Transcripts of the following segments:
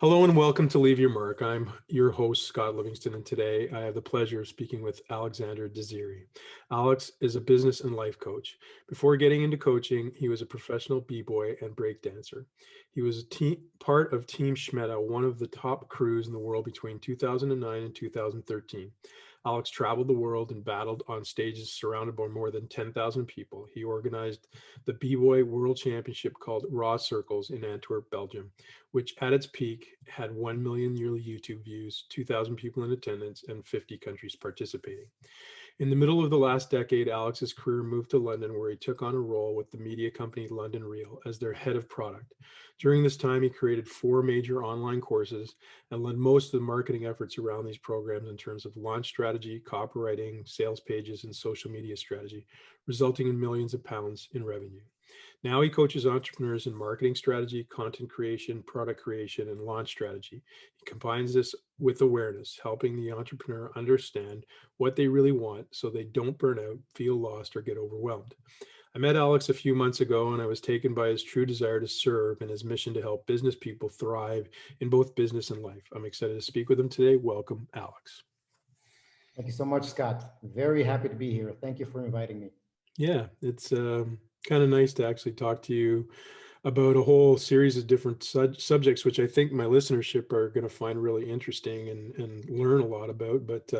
Hello and welcome to Leave Your Mark. I'm your host, Scott Livingston, and today I have the pleasure of speaking with Alexander Dziri. Alex is a business and life coach. Before getting into coaching, he was a professional b-boy and breakdancer. He was part of Team Schmetta, one of the top crews in the world between 2009 and 2013. Alex traveled the world and battled on stages surrounded by more than 10,000 people. He organized the b-boy world championship called Raw Circles in Antwerp, Belgium, which at its peak had 1 million yearly YouTube views, 2,000 people in attendance, and 50 countries participating. In the middle of the last decade, Alex's career moved to London, where he took on a role with the media company London Real as their head of product. During this time, he created 4 major online courses and led most of the marketing efforts around these programs in terms of launch strategy, copywriting, sales pages, and social media strategy, resulting in millions of pounds in revenue. Now he coaches entrepreneurs in marketing strategy, content creation, product creation, and launch strategy. He combines this with awareness, helping the entrepreneur understand what they really want so they don't burn out, feel lost, or get overwhelmed. I met Alex a few months ago and I was taken by his true desire to serve and his mission to help business people thrive in both business and life. I'm excited to speak with him today. Welcome, Alex. Thank you so much, Scott. Very happy to be here. Thank you for inviting me. Yeah, it's kind of nice to actually talk to you about a whole series of different subjects, which I think my listenership are going to find really interesting and learn a lot about. But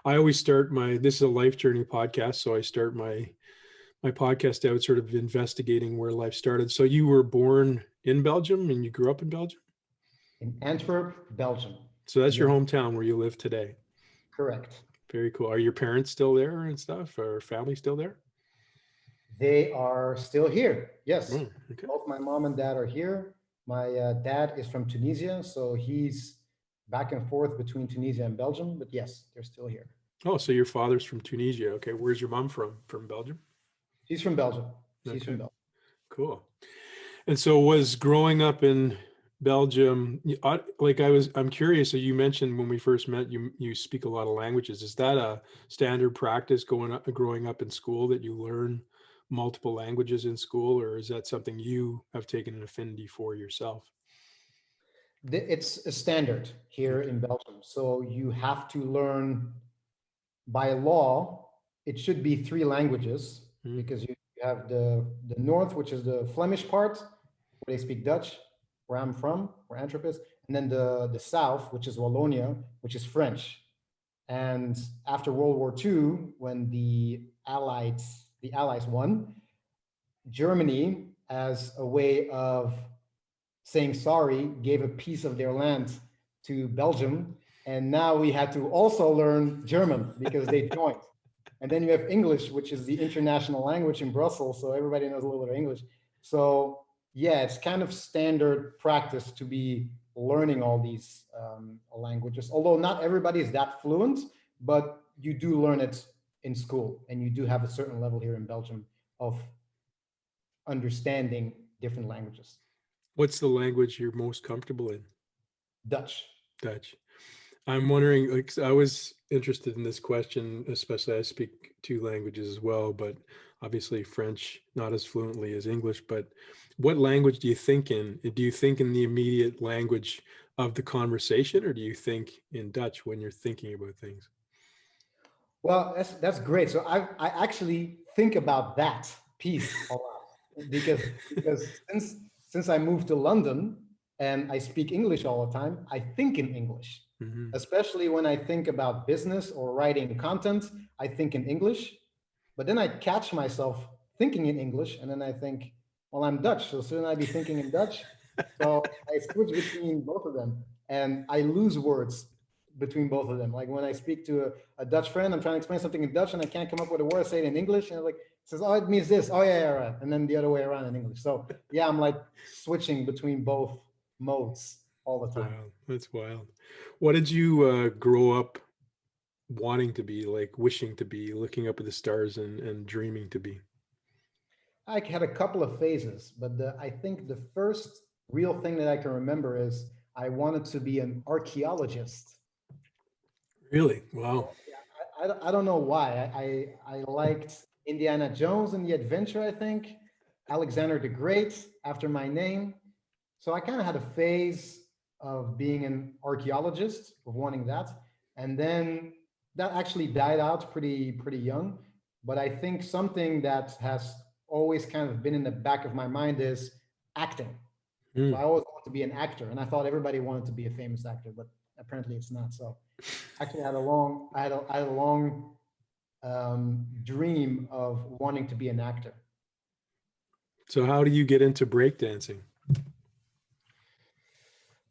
I always start this is a life journey podcast. So I start my podcast out sort of investigating where life started. So you were born in Belgium and you grew up in Belgium. In Antwerp, Belgium. So that's your Yes, hometown where you live today. correct. Very cool. Are your parents still there and stuff, or family still there? They are still here. Yes, Oh, okay. both my mom and dad are here. My dad is from Tunisia, so he's back and forth between Tunisia and Belgium. But yes, they're still here. Oh, so your father's from Tunisia. Okay. Where's your mom from? From Belgium? She's from Belgium. She's from Okay. Belgium. Cool. And so was growing up in Belgium, I'm curious. So you mentioned when we first met, you speak a lot of languages. Is that a standard practice growing up in school that you learn multiple languages in school, or is that something you have taken an affinity for yourself? It's a standard here Okay. in Belgium. So you have to learn by law, it should be three languages Mm, because you have the north, which is the Flemish part, where they speak Dutch, where I'm from, where Antwerp is, and then the south, which is Wallonia, which is French. And after World War II, when the Allies won, Germany, as a way of saying sorry, gave a piece of their land to Belgium. And now we had to also learn German because they joined. And then you have English, which is the international language in Brussels. So everybody knows a little bit of English. So yeah, it's kind of standard practice to be learning all these languages, although not everybody is that fluent, but you do learn it in school. And you do have a certain level here in Belgium of understanding different languages. What's the language you're most comfortable in? Dutch. Dutch. I'm wondering, like, I was interested in this question, especially I speak two languages as well, but obviously French not as fluently as English. But what language do you think in? Do you think in the immediate language of the conversation, or do you think in Dutch when you're thinking about things? Well, that's great. So I actually think about that piece a lot because since I moved to London and I speak English all the time, I think in English. Hmm. Especially when I think about business or writing content, I think in English. But then I catch myself thinking in English, and then I think, well, I'm Dutch, so shouldn't I be thinking in Dutch? So I switch between both of them, and I lose words between both of them. Like when I speak to a Dutch friend, I'm trying to explain something in Dutch, and I can't come up with a word, say it in English, and like says, "Oh, it means this." Oh yeah, yeah, right. And then the other way around in English. So yeah, I'm like switching between both modes all the time. Wow, that's wild. What did you grow up wanting to be, like wishing to be, looking up at the stars and dreaming to be? I had a couple of phases, but I think the first real thing that I can remember is I wanted to be an archaeologist. Really? Wow. So, yeah, I don't know why. I liked Indiana Jones and the Adventure, I think, Alexander the Great after my name. So I kind of had a phase of being an archaeologist, of wanting that. And then that actually died out pretty young. But I think something that has always kind of been in the back of my mind is acting. So I Mm. always wanted to be an actor, and I thought everybody wanted to be a famous actor, but apparently it's not. So actually, I had a long dream of wanting to be an actor. So how do you get into breakdancing?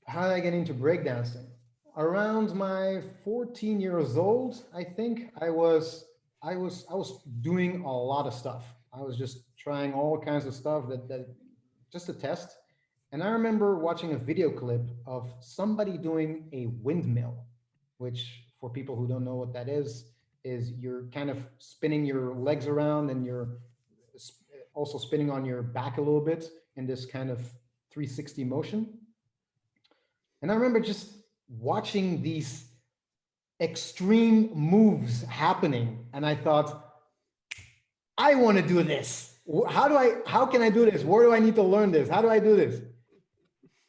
How did I get into breakdancing? Around my 14 years old, I think I was doing a lot of stuff. I was just trying all kinds of stuff that just to test. And I remember watching a video clip of somebody doing a windmill, which for people who don't know what that is you're kind of spinning your legs around and you're also spinning on your back a little bit in this kind of 360 motion. And I remember just watching these extreme moves happening. And I thought, I want to do this. How can I do this? Where do I need to learn this? How do I do this?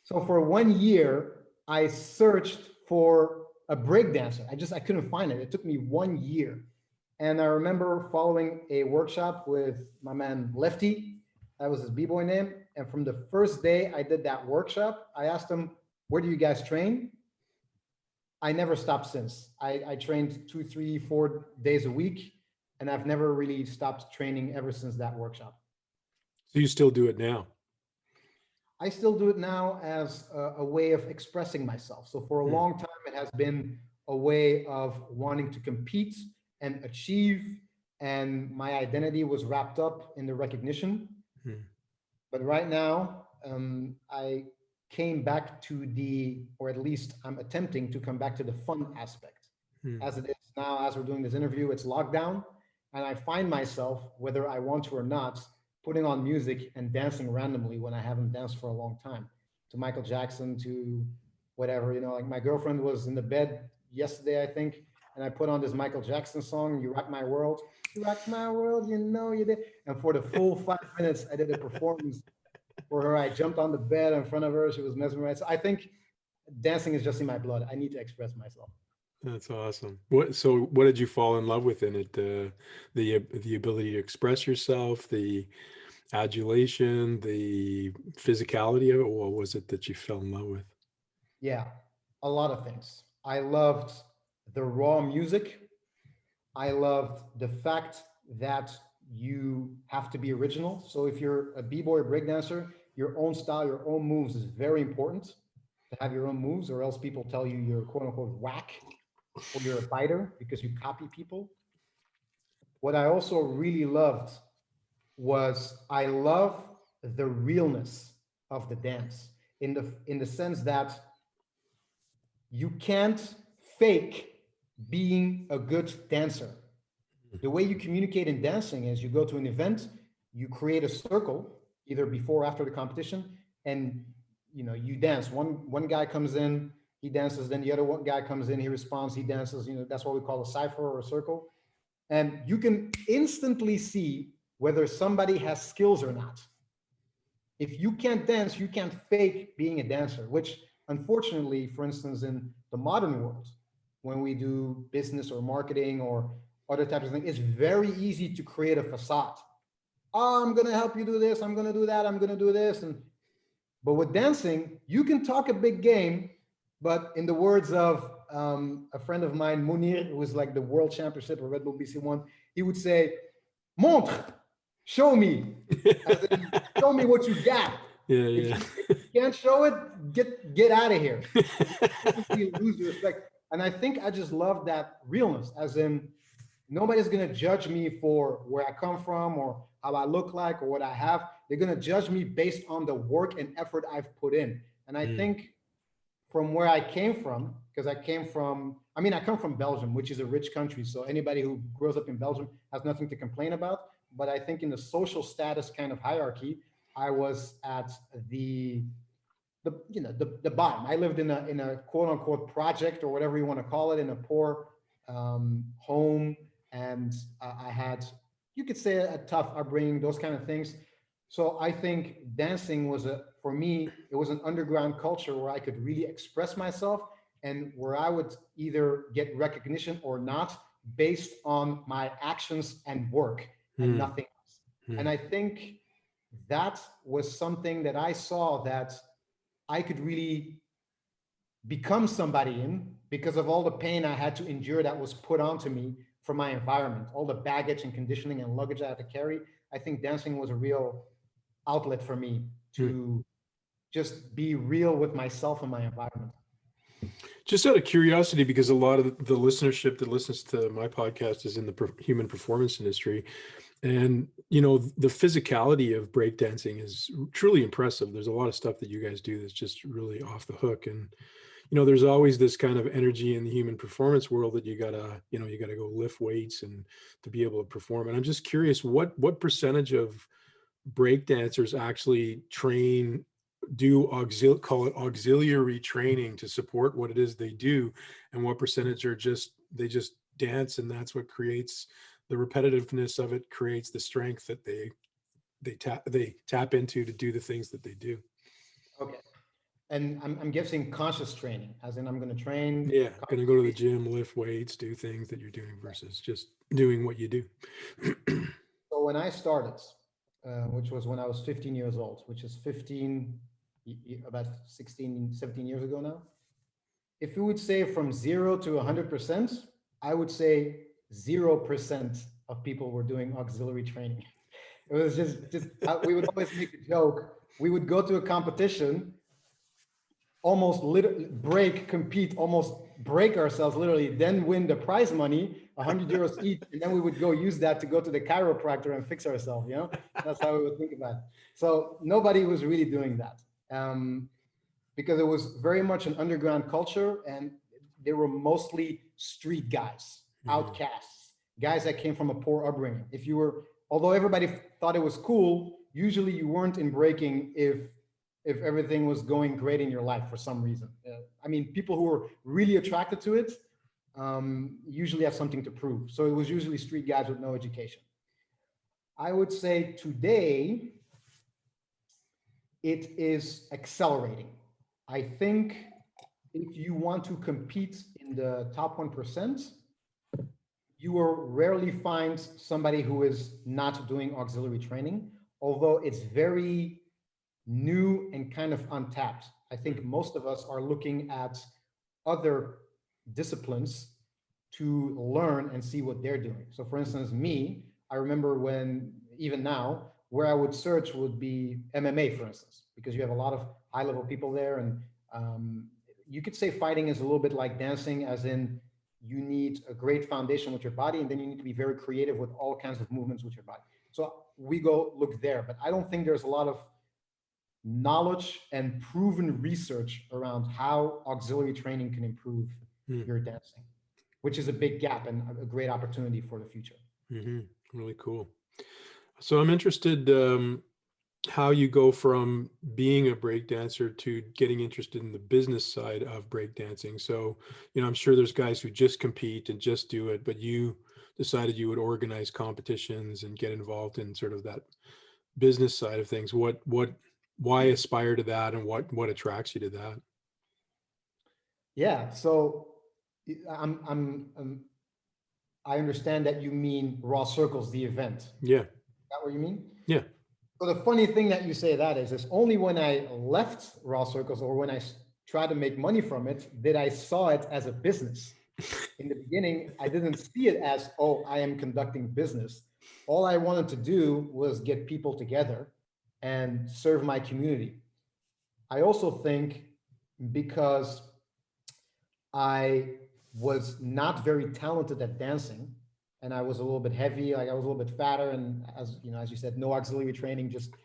So for 1 year, I searched for a break dancer. I couldn't find it. It took me 1 year. And I remember following a workshop with my man Lefty. That was his b-boy name. And from the first day I did that workshop, I asked him, where do you guys train? I never stopped since. I trained 2, 3, 4 days a week, and I've never really stopped training ever since that workshop. So you still do it now? I still do it now as a way of expressing myself. So for a Mm. long time, it has been a way of wanting to compete and achieve, and my identity was wrapped up in the recognition. Mm. But right now, I came back to or at least I'm attempting to come back to the fun aspect. Mm. As it is now, as we're doing this interview, it's lockdown, and I find myself, whether I want to or not, putting on music and dancing randomly when I haven't danced for a long time, to Michael Jackson, to whatever, like my girlfriend was in the bed yesterday, I think, and I put on this Michael Jackson song, You Rock My World. You rock my world, you did. And for the full 5 minutes, I did a performance for her. I jumped on the bed in front of her. She was mesmerized. So I think dancing is just in my blood. I need to express myself. That's awesome. What did you fall in love with in it? The ability to express yourself, the adulation, the physicality of it. What was it that you fell in love with? Yeah, a lot of things. I loved the raw music. I loved the fact that you have to be original. So if you're a b-boy or breakdancer, your own style, your own moves is very important to have your own moves, or else people tell you you're quote unquote whack or you're a biter because you copy people. What I also really loved was I love the realness of the dance in the sense that you can't fake being a good dancer. The way you communicate in dancing is you go to an event, you create a circle, either before or after the competition, and you dance. One guy comes in, he dances, then the other one guy comes in, he responds, he dances. That's what we call a cipher or a circle. And you can instantly see whether somebody has skills or not. If you can't dance, you can't fake being a dancer, which unfortunately, for instance, in the modern world, when we do business or marketing or other types of things, it's very easy to create a facade. Oh, I'm going to help you do this. I'm going to do that. I'm going to do this. But with dancing, you can talk a big game, but in the words of a friend of mine, Munir, who was like the world championship of Red Bull BC1, he would say, montre, show me, as in, show me what you got. Yeah, If yeah. you can't show it, get out of here. You lose your respect. And I think I just love that realness, as in nobody's going to judge me for where I come from or how I look like or what I have. They're going to judge me based on the work and effort I've put in. And I think from where I came from, because I come from Belgium, which is a rich country. So anybody who grows up in Belgium has nothing to complain about. But I think in the social status kind of hierarchy, I was at the bottom. I lived in a quote unquote project or whatever you want to call it, in a poor home, and I had, you could say, a tough upbringing, those kind of things. So I think dancing was for me, it was an underground culture where I could really express myself and where I would either get recognition or not based on my actions and work and Hmm. nothing else. And Hmm. I think that was something that I saw that I could really become somebody in because of all the pain I had to endure that was put onto me from my environment, all the baggage and conditioning and luggage I had to carry. I think dancing was a real outlet for me Hmm. to just be real with myself and my environment. Just out of curiosity, because a lot of the listenership that listens to my podcast is in the human performance industry, and the physicality of breakdancing is truly impressive. There's a lot of stuff that you guys do that's just really off the hook, and there's always this kind of energy in the human performance world that you gotta go lift weights and to be able to perform. And I'm just curious, what percentage of break dancers actually call it auxiliary training to support what it is they do, and what percentage are they just dance, and that's what creates the repetitiveness of it, creates the strength that they tap into to do the things that they do. Okay. And I'm guessing conscious training, as in I'm going to train Yeah, gonna go to the consciously. gym, lift weights, do things that you're doing versus just doing what you do. So when I started, which was when I was 15 years old, which is about 16, 17 years ago now. If you would say from 0 to 100%, I would say 0% of people were doing auxiliary training. It was just we would always make a joke. We would go to a competition, almost literally compete, almost break ourselves literally, then win the prize money, 100 euros each, and then we would go use that to go to the chiropractor and fix ourselves. That's how we would think about it. So nobody was really doing that, because it was very much an underground culture, and they were mostly street guys, Mhm. outcasts, guys that came from a poor upbringing. Although everybody thought it was cool, usually you weren't in breaking if everything was going great in your life for some reason. I mean, people who were really attracted to it usually have something to prove. So it was usually street guys with no education. I would say today it is accelerating. I think if you want to compete in the top 1%, you will rarely find somebody who is not doing auxiliary training, although it's very new and kind of untapped. I think most of us are looking at other disciplines to learn and see what they're doing. So for instance, me, I remember when, even now, where I would search would be MMA, for instance, because you have a lot of high level people there. And you could say fighting is a little bit like dancing, as in you need a great foundation with your body, and then you need to be very creative with all kinds of movements with your body. So we go look there, but I don't think there's a lot of knowledge and proven research around how auxiliary training can improve Mm. your dancing, which is a big gap and a great opportunity for the future. Mhm. Really cool. So I'm interested, how you go from being a break dancer to getting interested in the business side of break dancing. So, I'm sure there's guys who just compete and just do it, but you decided you would organize competitions and get involved in sort of that business side of things. Why aspire to that, and what attracts you to that? Yeah, so I understand that you mean Raw Circles, the event. Is Yeah. that what you mean? Yeah. So the funny thing that you say that is only when I left Raw Circles, or when I tried to make money from it, did I saw it as a business. In the beginning, I didn't see it as, oh, I am conducting business. All I wanted to do was get people together and serve my community. I also think because I was not very talented at dancing, and I was a little bit heavy, like I was a little bit fatter, and as you said, no auxiliary training, just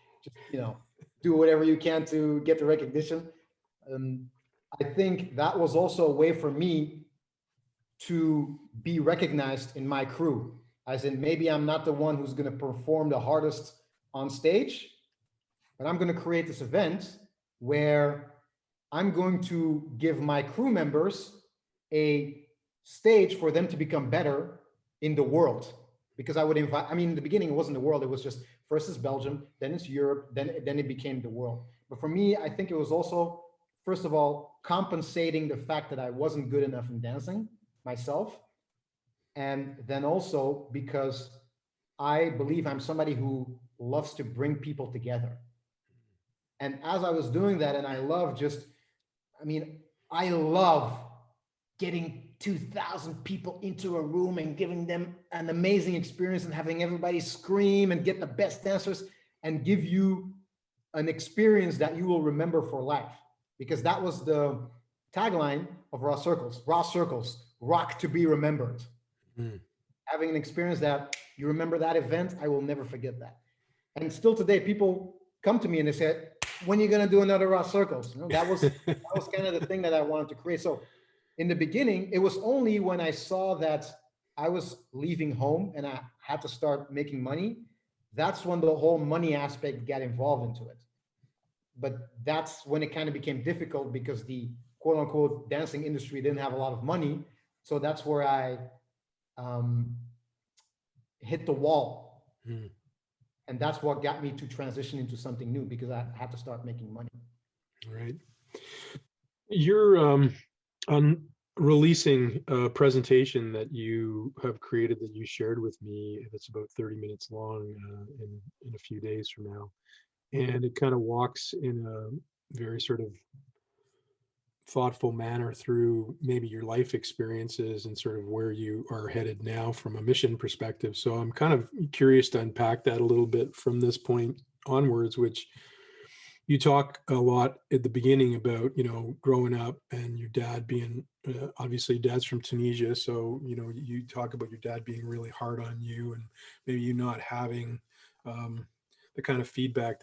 do whatever you can to get the recognition. Um, I think that was also a way for me to be recognized in my crew, as in maybe I'm not the one who's going to perform the hardest on stage, but I'm going to create this event where I'm going to give my crew members a stage for them to become better in the world. Because I would invite, I mean, in the beginning, it wasn't the world, it was just first it's Belgium, then it's Europe, then it became the world. But for me, I think it was also, first of all, compensating the fact that I wasn't good enough in dancing myself. And then also because I believe I'm somebody who loves to bring people together. And as I was doing that, and I love just, I mean, I love getting 2,000 people into a room and giving them an amazing experience and having everybody scream and get the best dancers and give you an experience that you will remember for life. Because that was the tagline of Raw Circles. Raw Circles, rock to be remembered. Mm. Having an experience that you remember that event, I will never forget that. And still today, people come to me and they say, when are you going to do another Raw Circles? You know, that was kind of the thing that I wanted to create. So in the beginning, it was only when I saw that I was leaving home and I had to start making money, that's when the whole money aspect got involved into it. But that's when it kind of became difficult because the quote unquote dancing industry didn't have a lot of money. So that's where I hit the wall. Mm. And that's what got me to transition into something new because I had to start making money. Right. You're on releasing a presentation that you have created that you shared with me. That's about 30 minutes long in a few days from now. And it kind of walks in a very sort of thoughtful manner through maybe your life experiences and sort of where you are headed now from a mission perspective. So I'm kind of curious to unpack that a little bit from this point onwards, which you talk a lot at the beginning about, you know, growing up and your dad being, obviously dad's from Tunisia. So, you know, you talk about your dad being really hard on you and maybe you not having the kind of feedback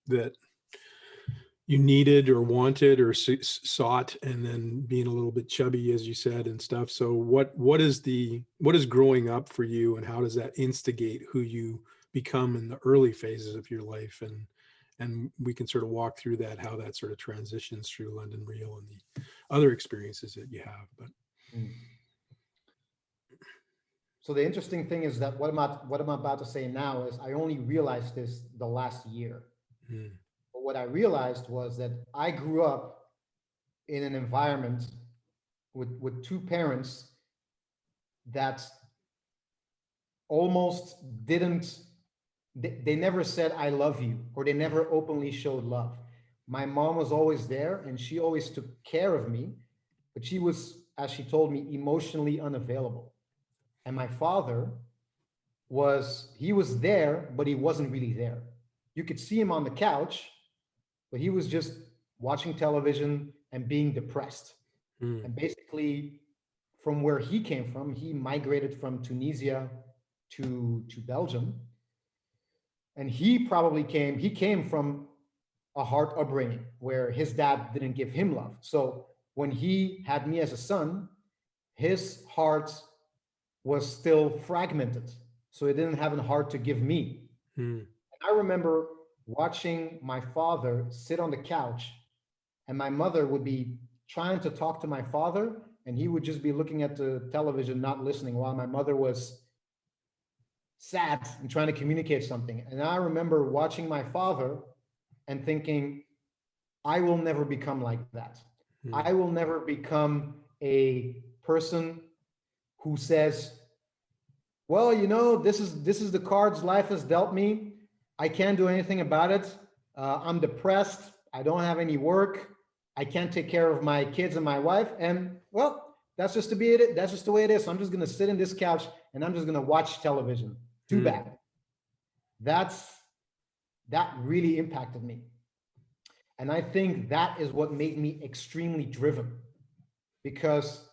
that you needed or wanted or sought, and then being a little bit chubby, as you said, and stuff. So what is growing up for you, and how does that instigate who you become in the early phases of your life? And we can sort of walk through that, how that sort of transitions through London Real and the other experiences that you have. But so the interesting thing is that what I'm about to say now is I only realized this the last year. mm, But what I realized was that I grew up in an environment with two parents that almost didn't, they never said I love you, or they never openly showed love. My mom was always there and she always took care of me, but she was, as she told me, emotionally unavailable. And my father he was there, but he wasn't really there. You could see him on the couch, but he was just watching television and being depressed. mm, And basically, from where he came from, he migrated from Tunisia to Belgium. And he came from a hard upbringing where his dad didn't give him love. So when he had me as a son, his heart was still fragmented. So he didn't have a heart to give me. mm, I remember watching my father sit on the couch, and my mother would be trying to talk to my father, and he would just be looking at the television, not listening, while my mother was sad and trying to communicate something. And I remember watching my father and thinking, I will never become like that. mm, I will never become a person who says, well, you know, this is the cards life has dealt me. I can't do anything about it. I'm depressed. I don't have any work. I can't take care of my kids and my wife. And well, that's just that's just the way it is. So I'm just gonna sit in this couch and I'm just gonna watch television. Too mm. bad. That really impacted me. And I think that is what made me extremely driven, because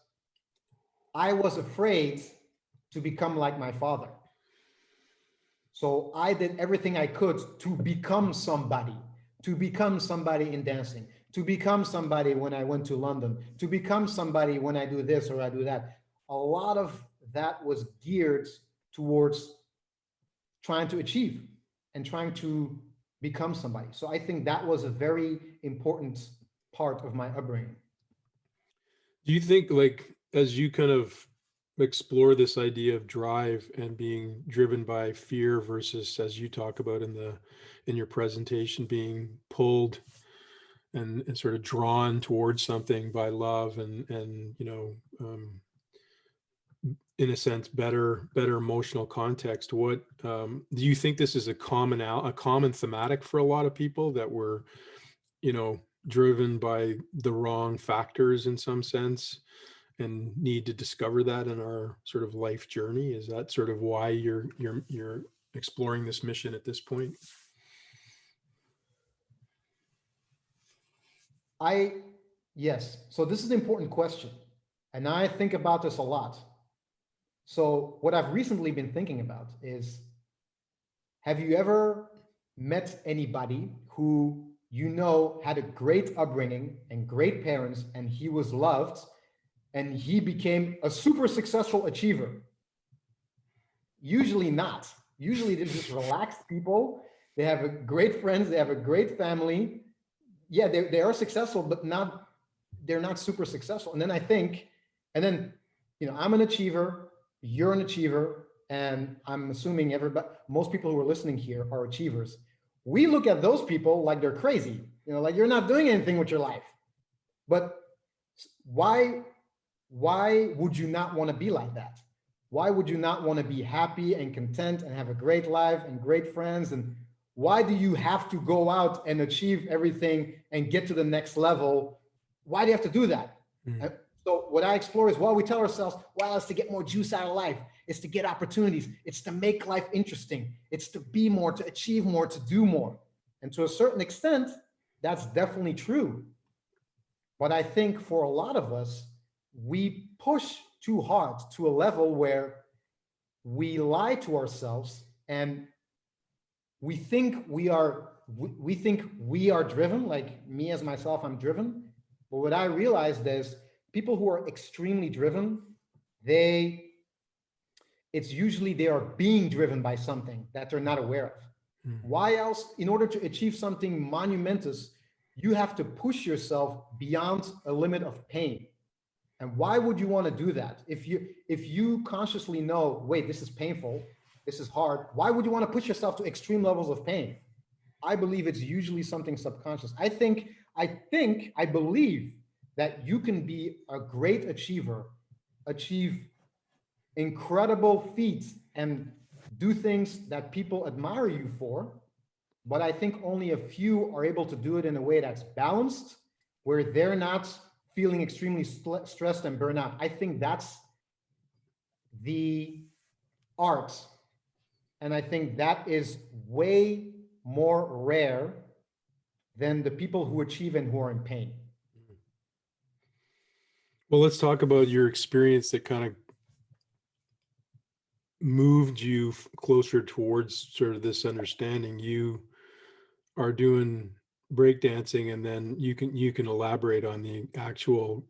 I was afraid to become like my father. So I did everything I could to become somebody in dancing, to become somebody when I went to London, to become somebody when I do this or I do that. A lot of that was geared towards trying to achieve and trying to become somebody. So I think that was a very important part of my upbringing. Do you think, like, as you kind of explore this idea of drive and being driven by fear versus, as you talk about in your presentation, being pulled and sort of drawn towards something by love and in a sense better emotional context. What do you think this is a common thematic for a lot of people, that we're driven by the wrong factors in some sense and need to discover that in our sort of life journey? Is that sort of why you're exploring this mission at this point? Yes. So this is an important question. And I think about this a lot. So what I've recently been thinking about is, have you ever met anybody who had a great upbringing and great parents, and he was loved, and he became a super successful achiever? Usually not. Usually they're just relaxed people. They have great friends. They have a great family. Yeah, they are successful, but they're not super successful. And then I'm an achiever, you're an achiever, and I'm assuming most people who are listening here are achievers. We look at those people like they're crazy, like you're not doing anything with your life. But why would you not want to be like that? Why would you not want to be happy and content and have a great life and great friends? And why do you have to go out and achieve everything and get to the next level? Why do you have to do that? So what I explore is, we tell ourselves, it's to get more juice out of life. It's to get opportunities. It's to make life interesting. It's to be more, to achieve more, to do more. And to a certain extent, that's definitely true. But I think for a lot of us, we push too hard to a level where we lie to ourselves, and we think we are driven. Like me as myself, I'm driven. But what I realized is, people who are extremely driven, it's usually they are being driven by something that they're not aware of. Why else, in order to achieve something monumentous, you have to push yourself beyond a limit of pain. And why would you want to do that? If you consciously know, wait, this is painful, this is hard, why would you want to push yourself to extreme levels of pain? I believe it's usually something subconscious. I believe that you can be a great achiever, achieve incredible feats, and do things that people admire you for. But I think only a few are able to do it in a way that's balanced, where they're not feeling extremely stressed and burnout. I think that's the art. And I think that is way more rare than the people who achieve and who are in pain. Well, let's talk about your experience that kind of moved you closer towards sort of this understanding. You are doing breakdancing, and then you can elaborate on the actual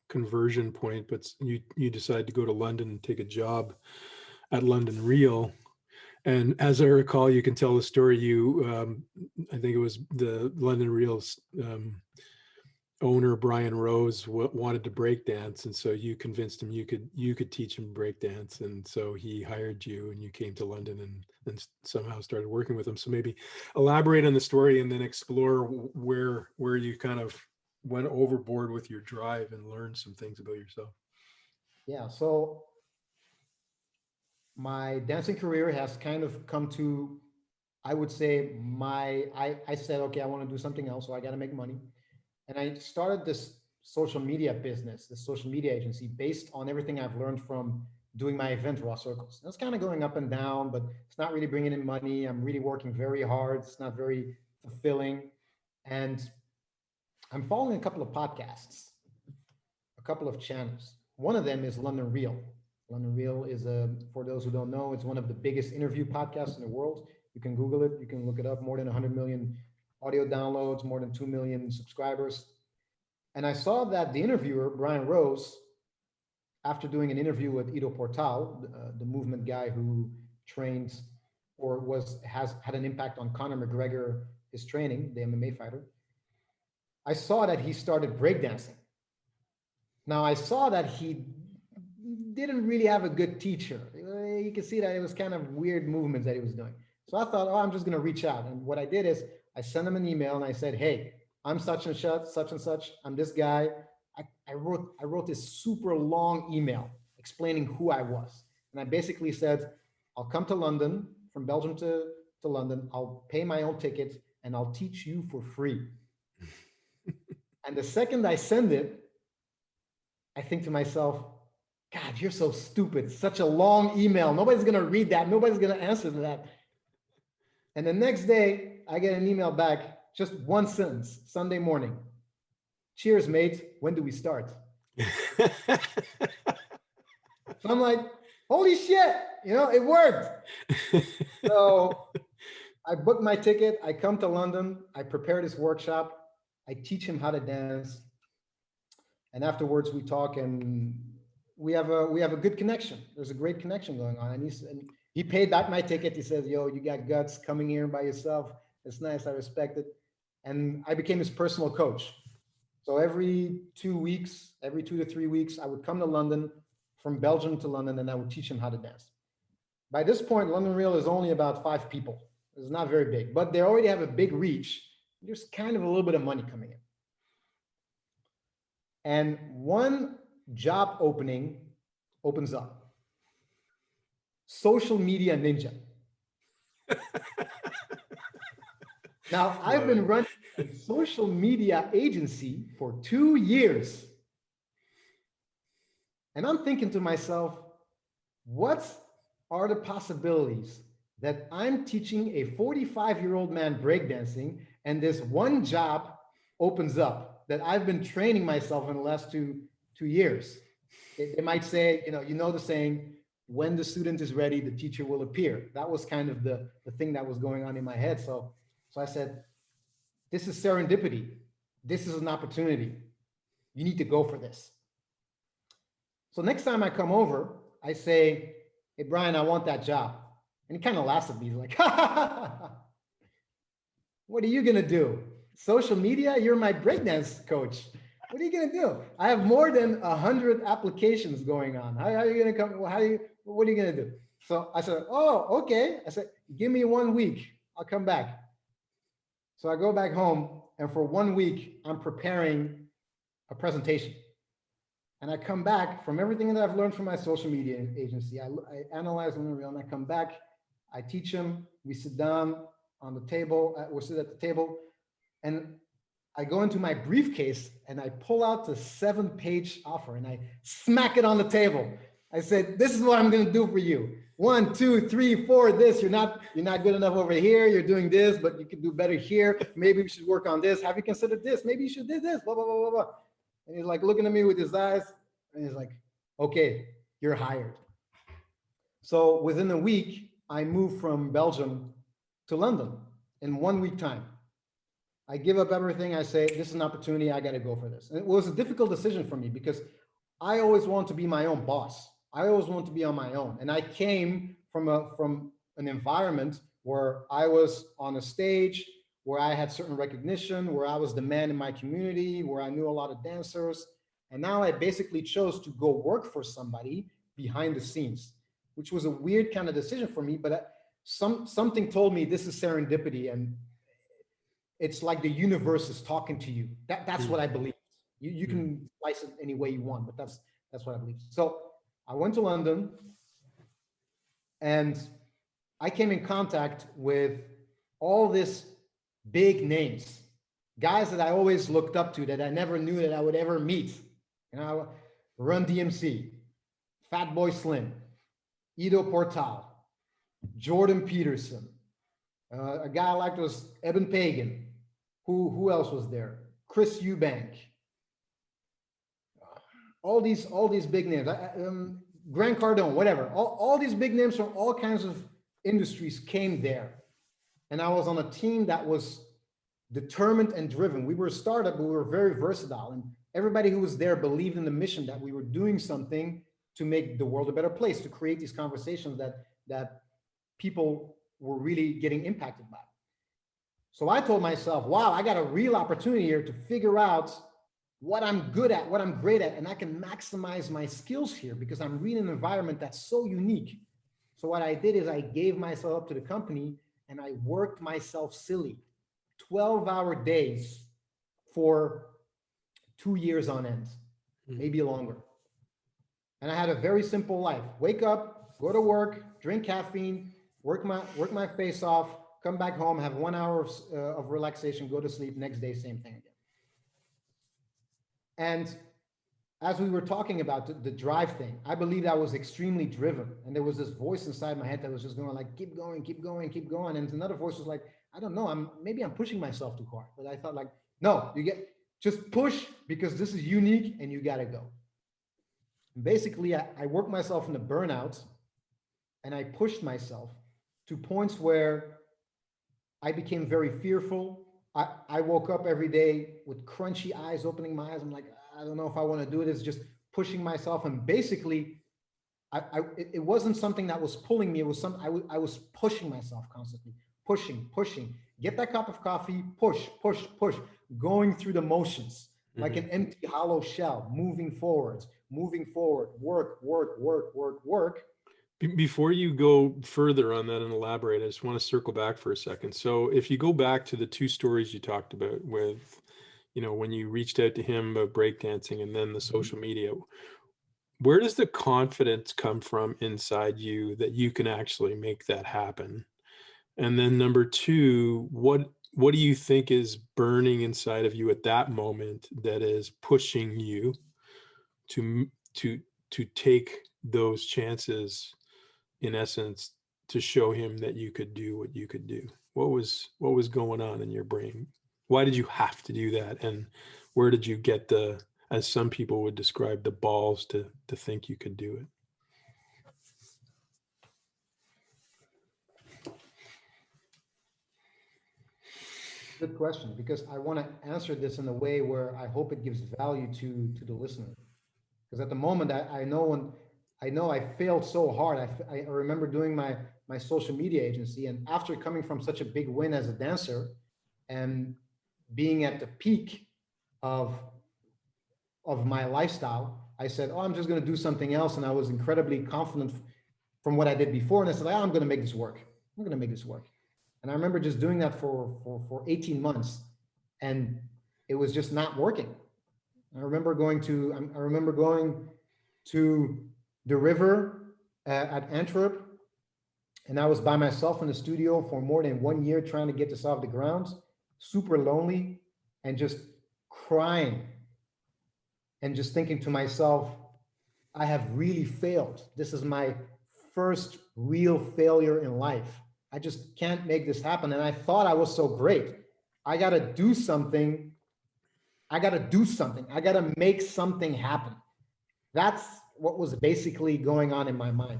conversion point, but you decide to go to London and take a job at London Real. And as I recall, you can tell the story, I think it was the London Real's owner, Brian Rose, wanted to break dance, and so you convinced him you could teach him break dance, and so he hired you, and you came to London and somehow started working with him. So maybe elaborate on the story, and then explore where you kind of went overboard with your drive and learned some things about yourself. Yeah, so my dancing career has kind of come to, I would say, I said, okay, I want to do something else, so I got to make money. And I started this social media business, this social media agency, based on everything I've learned from doing my event raw circles. And it's kind of going up and down, but it's not really bringing in money. I'm really working very hard. It's not very fulfilling. And I'm following a couple of podcasts, a couple of channels. One of them is London Real. London Real is, for those who don't know, it's one of the biggest interview podcasts in the world. You can Google it. You can look it up. More than 100 million audio downloads, more than 2 million subscribers. And I saw that the interviewer, Brian Rose, after doing an interview with Ido Portal, the movement guy who trained or has had an impact on Conor McGregor, his training, the MMA fighter, I saw that he started breakdancing. Now, I saw that he didn't really have a good teacher. You can see that it was kind of weird movements that he was doing. So I thought, I'm just going to reach out. And what I did is I sent him an email and I said, hey, I'm such and such. I'm this guy. I wrote this super long email explaining who I was. And I basically said, I'll come to London, from Belgium to London. I'll pay my own ticket and I'll teach you for free. And the second I send it, I think to myself, God, you're so stupid. Such a long email. Nobody's going to read that. Nobody's going to answer to that. And the next day, I get an email back, just one sentence, Sunday morning. Cheers, mate. When do we start? So I'm like, holy shit, it worked. So I booked my ticket. I come to London. I prepare this workshop. I teach him how to dance. And afterwards we talk and we have a good connection. There's a great connection going on. And he paid back my ticket. He says, yo, you got guts coming here by yourself. It's nice. I respect it. And I became his personal coach. So every 2 weeks, every 2 to 3 weeks, I would come to London, from Belgium to London, and I would teach him how to dance. By this point, London Real is only about 5 people. It's not very big, but they already have a big reach. There's kind of a little bit of money coming in. And one job opening opens up. Social media ninja. Now, I've been running a social media agency for 2 years. And I'm thinking to myself, what are the possibilities that I'm teaching a 45-year-old man breakdancing and this one job opens up that I've been training myself in the last two years? They might say, you know the saying, when the student is ready, the teacher will appear. That was kind of the thing that was going on in my head. So I said, this is serendipity. This is an opportunity. You need to go for this. So next time I come over, I say, hey, Brian, I want that job. And he kind of laughs at me. He's like, what are you going to do? Social media? You're my breakdance coach. What are you going to do? I have more than 100 applications going on. How are you going to come? What are you going to do? So I said, oh, okay. I said, give me 1 week. I'll come back. So I go back home, and for 1 week, I'm preparing a presentation. And I come back from everything that I've learned from my social media agency. I analyze London Real, and I come back. I teach him. We sit down on the table. We sit at the table, and I go into my briefcase and I pull out the 7-page offer and I smack it on the table. I said, "This is what I'm going to do for you. 1, 2, 3, 4. This. You're not good enough over here. You're doing this, but you can do better here. Maybe we should work on this. Have you considered this? Maybe you should do this. Blah blah blah blah blah." And he's like looking at me with his eyes, and he's like, "Okay, you're hired." So within a week, I moved from Belgium to London in 1 week time. I give up everything. I say, this is an opportunity. I got to go for this. And it was a difficult decision for me because I always wanted to be my own boss. I always wanted to be on my own. And I came from an environment where I was on a stage, where I had certain recognition, where I was the man in my community, where I knew a lot of dancers. And now I basically chose to go work for somebody behind the scenes, which was a weird kind of decision for me. But something told me this is serendipity, and it's like the universe is talking to you. That's what I believe. You can slice it any way you want, but that's what I believe. So I went to London, and I came in contact with all these big names, guys that I always looked up to, that I never knew that I would ever meet. Run DMC, Fatboy Slim, Ido Portal, Jordan Peterson. A guy I liked was Eben Pagan. Who else was there? Chris Eubank. All these big names. Grant Cardone, whatever. All these big names from all kinds of industries came there. And I was on a team that was determined and driven. We were a startup, but we were very versatile. And everybody who was there believed in the mission that we were doing something to make the world a better place, to create these conversations that people were really getting impacted by. So I told myself, wow, I got a real opportunity here to figure out what I'm good at, what I'm great at, and I can maximize my skills here because I'm really in an environment that's so unique. So what I did is I gave myself up to the company and I worked myself silly, 12-hour days, for 2 years on end, maybe longer. And I had a very simple life. Wake up, go to work, drink caffeine, work my face off, come back home, have 1 hour of relaxation, go to sleep, next day, same thing again. And as we were talking about the drive thing, I believe I was extremely driven. And there was this voice inside my head that was just going like, keep going, keep going, keep going. And another voice was like, I don't know, maybe I'm pushing myself too hard. But I thought like, no, just push, because this is unique and you gotta go. And basically, I worked myself into burnout, and I pushed myself to points where I became very fearful. I woke up every day with crunchy eyes, opening my eyes. I'm like, I don't know if I want to do it. It's just pushing myself. And basically, it wasn't something that was pulling me. It was I was pushing myself constantly, pushing. Get that cup of coffee, push, going through the motions like an empty, hollow shell, moving forward, work. Before you go further on that and elaborate, I just want to circle back for a second. So if you go back to the two stories you talked about with, when you reached out to him about breakdancing and then the social media, where does the confidence come from inside you that you can actually make that happen? And then number two, what do you think is burning inside of you at that moment that is pushing you to take those chances, in essence, to show him that you could do what you could do? What was going on in your brain? Why did you have to do that? And where did you get as some people would describe, the balls to think you could do it? Good question, because I want to answer this in a way where I hope it gives value to the listener. Because at the moment, I know I failed so hard. I remember doing my social media agency, and after coming from such a big win as a dancer and being at the peak of my lifestyle, I said, oh, I'm just going to do something else. And I was incredibly confident from what I did before. And I said, I'm going to make this work. And I remember just doing that for 18 months, and it was just not working. I remember going to the river at Antwerp, and I was by myself in the studio for more than 1 year trying to get this off the ground, super lonely, and just crying and just thinking to myself, I have really failed. This is my first real failure in life. I just can't make this happen. And I thought I was so great. I got to do something. I got to make something happen. That's what was basically going on in my mind.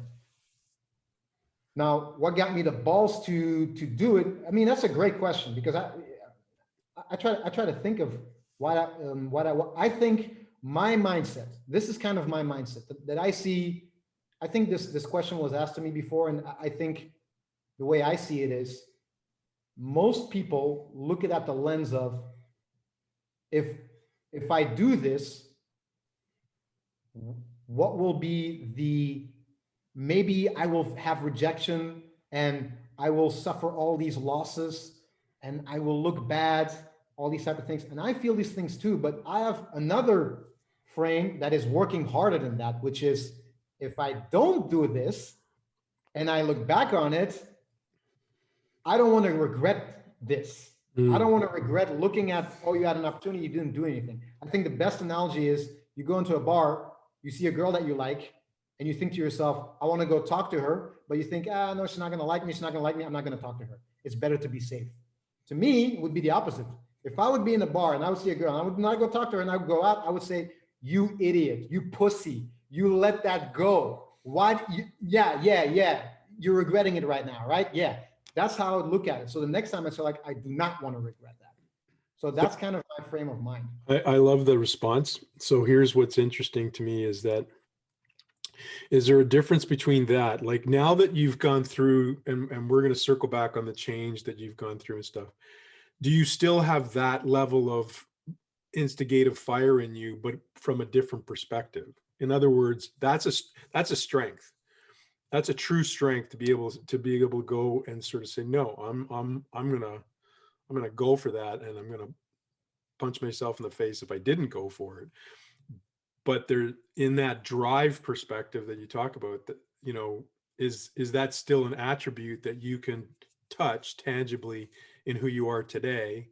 Now, what got me the balls to do it? I mean, that's a great question, because I try to think of what I think my mindset. This is kind of my mindset that I see. I think this question was asked to me before, and I think the way I see it is, most people look at the lens of, if I do this, what will be maybe I will have rejection, and I will suffer all these losses, and I will look bad, all these type of things. And I feel these things too, but I have another frame that is working harder than that, which is, if I don't do this and I look back on it, I don't want to regret this. I don't want to regret looking at, oh, you had an opportunity, you didn't do anything. I think the best analogy is, you go into a bar, you see a girl that you like, and you think to yourself, I want to go talk to her, but you think, no, she's not going to like me. She's not going to like me. I'm not going to talk to her. It's better to be safe. To me, it would be the opposite. If I would be in a bar and I would see a girl, and I would not go talk to her, and I would go out, I would say, you idiot, you pussy, you let that go. Why? Yeah. You're regretting it right now, right? Yeah. That's how I would look at it. So the next time I say, like, I do not want to regret that. So that's kind of my frame of mind. I love the response. So here's what's interesting to me is there a difference between that? Like, now that you've gone through, and we're going to circle back on the change that you've gone through and stuff, do you still have that level of instigative fire in you, but from a different perspective? In other words, that's a strength. That's a true strength to be able to go and sort of say, no, I'm gonna go for that, and I'm gonna punch myself in the face if I didn't go for it. But there, in that drive perspective that you talk about, that, you know, is that still an attribute that you can touch tangibly in who you are today,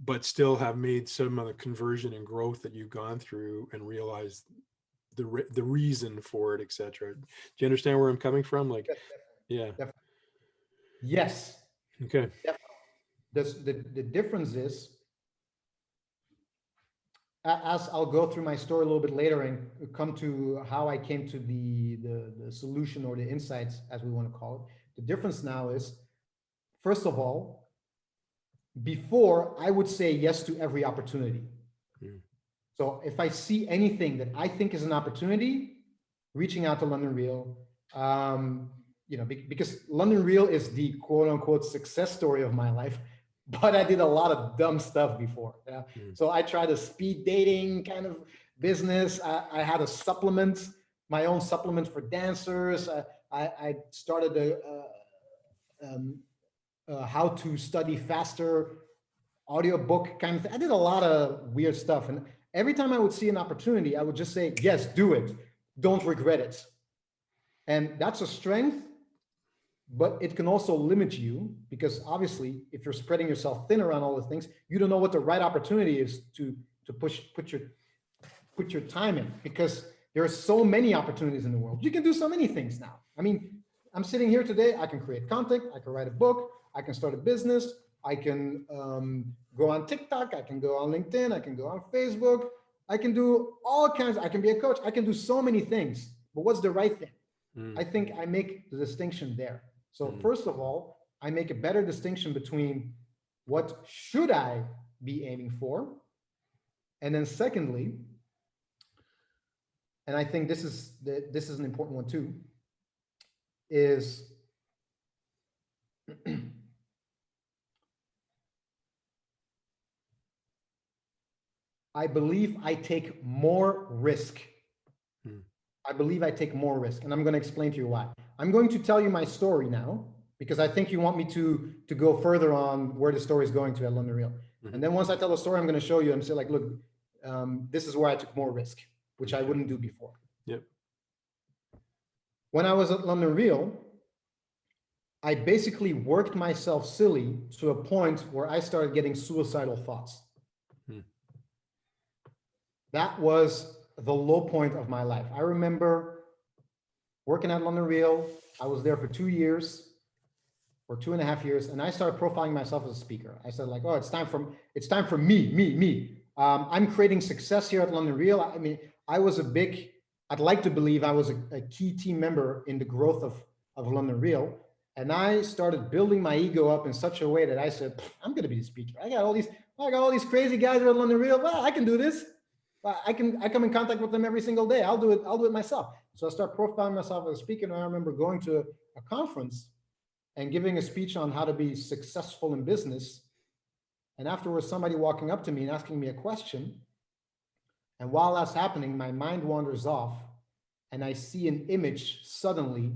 but still have made some of the conversion and growth that you've gone through and realized the reason for it, etc. Do you understand where I'm coming from? Like, Yes, yeah. definitely. Yes, Okay. the difference is, as I'll go through my story a little bit later and come to how I came to the solution or the insights, as we want to call it. The difference now is, first of all, before I would say yes to every opportunity. Mm. So if I see anything that I think is an opportunity, reaching out to London Real, you know, because London Real is the quote unquote success story of my life, but I did a lot of dumb stuff before. Yeah? Mm. So I tried a speed dating kind of business. I had a supplement, my own supplement for dancers. I started a how to study faster audiobook kind of thing. I did a lot of weird stuff. And every time I would see an opportunity, I would just say, yes, do it. Don't regret it. And that's a strength, but it can also limit you, because obviously if you're spreading yourself thin around all the things, you don't know what the right opportunity is to put your time in, because there are so many opportunities in the world. You can do so many things now. I mean, I'm sitting here today, I can create content, I can write a book, I can start a business, I can go on TikTok, I can go on LinkedIn, I can go on Facebook, I can do all kinds, I can be a coach, I can do so many things, but what's the right thing? Mm. I think I make the distinction there. So first of all, I make a better distinction between what should I be aiming for? And then secondly, and I think this is an important one too, is I believe I take more risk. I believe I take more risk, and I'm going to explain to you why. I'm going to tell you my story now, because I think you want me to go further on where the story is going to at London Real. And then once I tell the story, I'm going to show you and say, like, look, this is where I took more risk, which I wouldn't do before. Yep. When I was at London Real, I basically worked myself silly to a point where I started getting suicidal thoughts. That was the low point of my life. I remember working at London Real. I was there for 2 years or 2.5 years, and I started profiling myself as a speaker. I said, like, oh, it's time for me. I'm creating success here at London Real. I mean, I'd like to believe I was a key team member in the growth of London Real. And I started building my ego up in such a way that I said, I'm going to be the speaker. I got all these crazy guys at London Real. Well, I can do this. I come in contact with them every single day. I'll do it myself. So I start profiling myself as a speaker. And I remember going to a conference and giving a speech on how to be successful in business. And afterwards, somebody walking up to me and asking me a question. And while that's happening, my mind wanders off and I see an image suddenly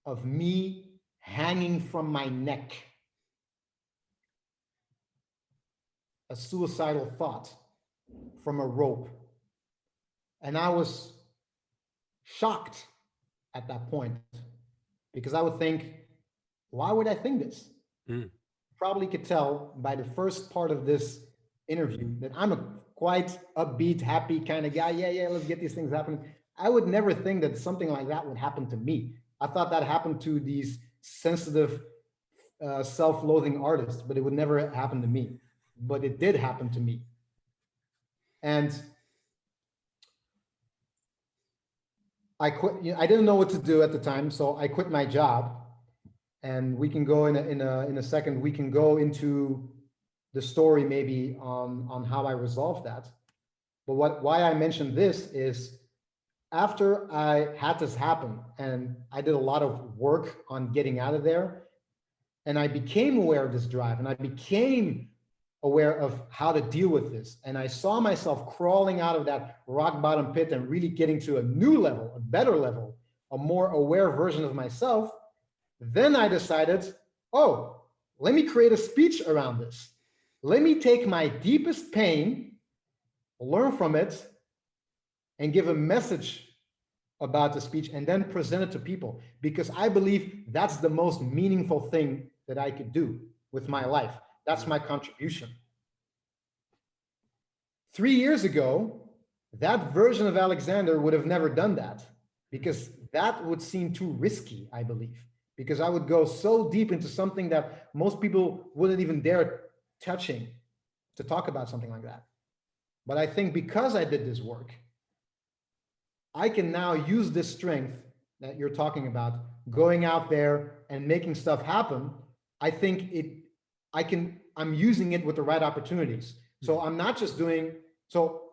of me hanging from my neck. A suicidal thought from a rope. And I was shocked at that point, because I would think, why would I think this? Probably could tell by the first part of this interview that I'm a quite upbeat, happy kind of guy. Yeah, let's get these things happening. I would never think that something like that would happen to me. I thought that happened to these sensitive, self-loathing artists, but it would never happen to me. But it did happen to me. And I quit. I didn't know what to do at the time, so I quit my job. And we can go in a second. We can go into the story maybe on how I resolved that. But why I mentioned this is, after I had this happen and I did a lot of work on getting out of there, and I became aware of this drive, and I became aware of how to deal with this. And I saw myself crawling out of that rock bottom pit and really getting to a new level, a better level, a more aware version of myself. Then I decided, oh, let me create a speech around this. Let me take my deepest pain, learn from it, and give a message about the speech and then present it to people, because I believe that's the most meaningful thing that I could do with my life. That's my contribution. 3 years ago, that version of Alexander would have never done that, because that would seem too risky, I believe, because I would go so deep into something that most people wouldn't even dare touching to talk about something like that. But I think because I did this work, I can now use this strength that you're talking about, going out there and making stuff happen. I think I'm using it with the right opportunities. So I'm not just doing, so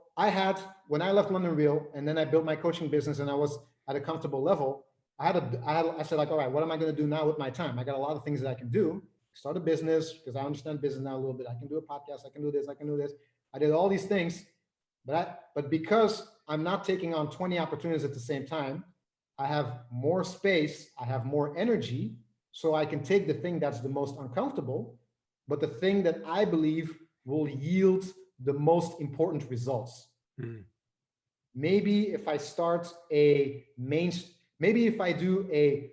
when I left London Real and then I built my coaching business and I was at a comfortable level, I said like, all right, what am I going to do now with my time? I got a lot of things that I can do. Start a business, because I understand business now a little bit. I can do a podcast. I can do this. I can do this. I did all these things, but because I'm not taking on 20 opportunities at the same time, I have more space. I have more energy, so I can take the thing that's the most uncomfortable, but the thing that I believe will yield the most important results. Maybe if I start maybe if I do a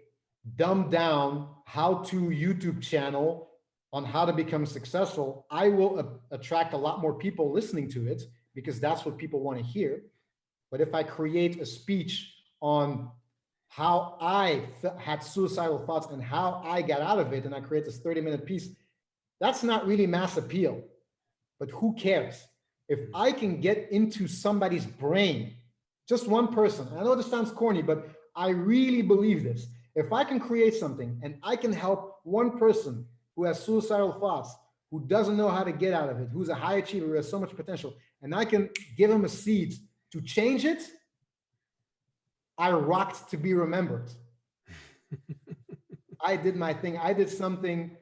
dumbed down how-to YouTube channel on how to become successful, I will attract a lot more people listening to it, because that's what people want to hear. But if I create a speech on how I had suicidal thoughts and how I got out of it, and I create this 30-minute piece, that's not really mass appeal. But who cares? If I can get into somebody's brain, just one person, I know this sounds corny, but I really believe this. If I can create something and I can help one person who has suicidal thoughts, who doesn't know how to get out of it, who's a high achiever, who has so much potential, and I can give him a seed to change it, I rocked to be remembered. I did my thing. I did something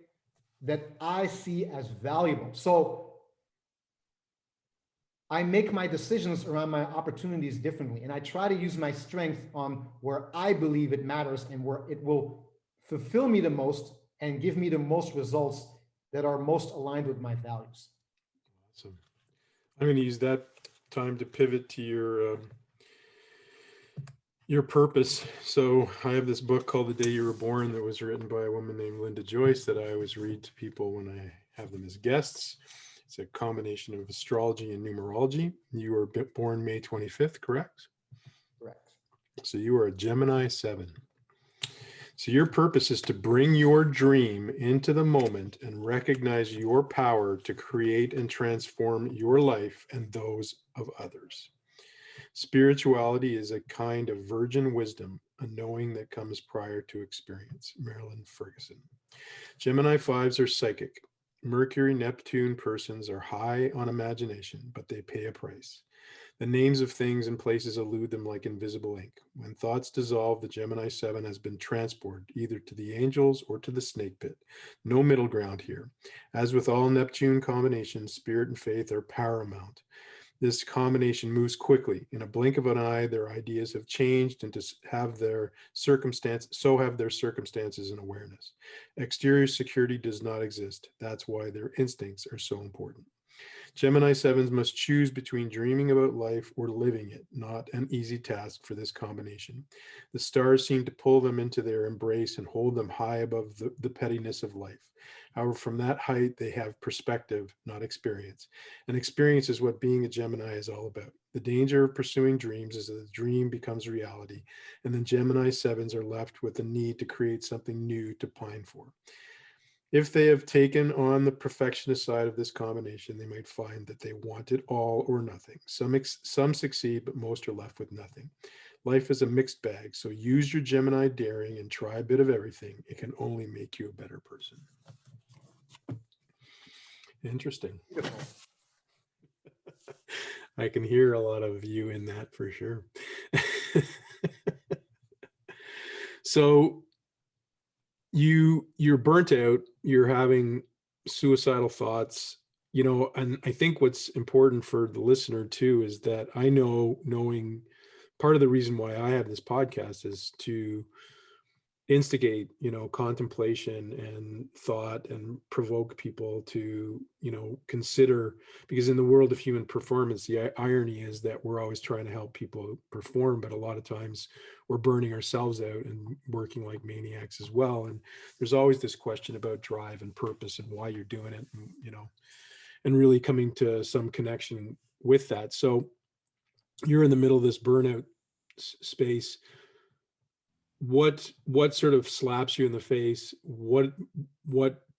that I see as valuable. So I make my decisions around my opportunities differently, and I try to use my strength on where I believe it matters and where it will fulfill me the most and give me the most results that are most aligned with my values. Awesome. I'm going to use that time to pivot to your purpose. So I have this book called The Day You Were Born that was written by a woman named Linda Joyce that I always read to people when I have them as guests. It's a combination of astrology and numerology. You were born May 25th, correct? Correct. So you are a Gemini 7. So your purpose is to bring your dream into the moment and recognize your power to create and transform your life and those of others. Spirituality is a kind of virgin wisdom, a knowing that comes prior to experience. Marilyn Ferguson. Gemini 5s are psychic. Mercury, Neptune persons are high on imagination, but they pay a price. The names of things and places elude them like invisible ink. When thoughts dissolve, the Gemini 7 has been transported either to the angels or to the snake pit. No middle ground here. As with all Neptune combinations, spirit and faith are paramount. This combination moves quickly. In a blink of an eye, their ideas have changed and have their circumstances and awareness. Exterior security does not exist. That's why their instincts are so important. Gemini 7s must choose between dreaming about life or living it, not an easy task for this combination. The stars seem to pull them into their embrace and hold them high above the pettiness of life. However, from that height, they have perspective, not experience. And experience is what being a Gemini is all about. The danger of pursuing dreams is that the dream becomes reality, and then Gemini 7s are left with the need to create something new to pine for. If they have taken on the perfectionist side of this combination, they might find that they want it all or nothing. Some succeed, but most are left with nothing. Life is a mixed bag, so use your Gemini daring and try a bit of everything. It can only make you a better person. Interesting. Beautiful. I can hear a lot of you in that for sure. So you're burnt out, you're having suicidal thoughts, and I think what's important for the listener too is that I know, knowing part of the reason why I have this podcast is to instigate, contemplation and thought, and provoke people to, consider, because in the world of human performance, the irony is that we're always trying to help people perform, but a lot of times we're burning ourselves out and working like maniacs as well. And there's always this question about drive and purpose and why you're doing it, and, and really coming to some connection with that. So you're in the middle of this burnout space. What sort of slaps you in the face? What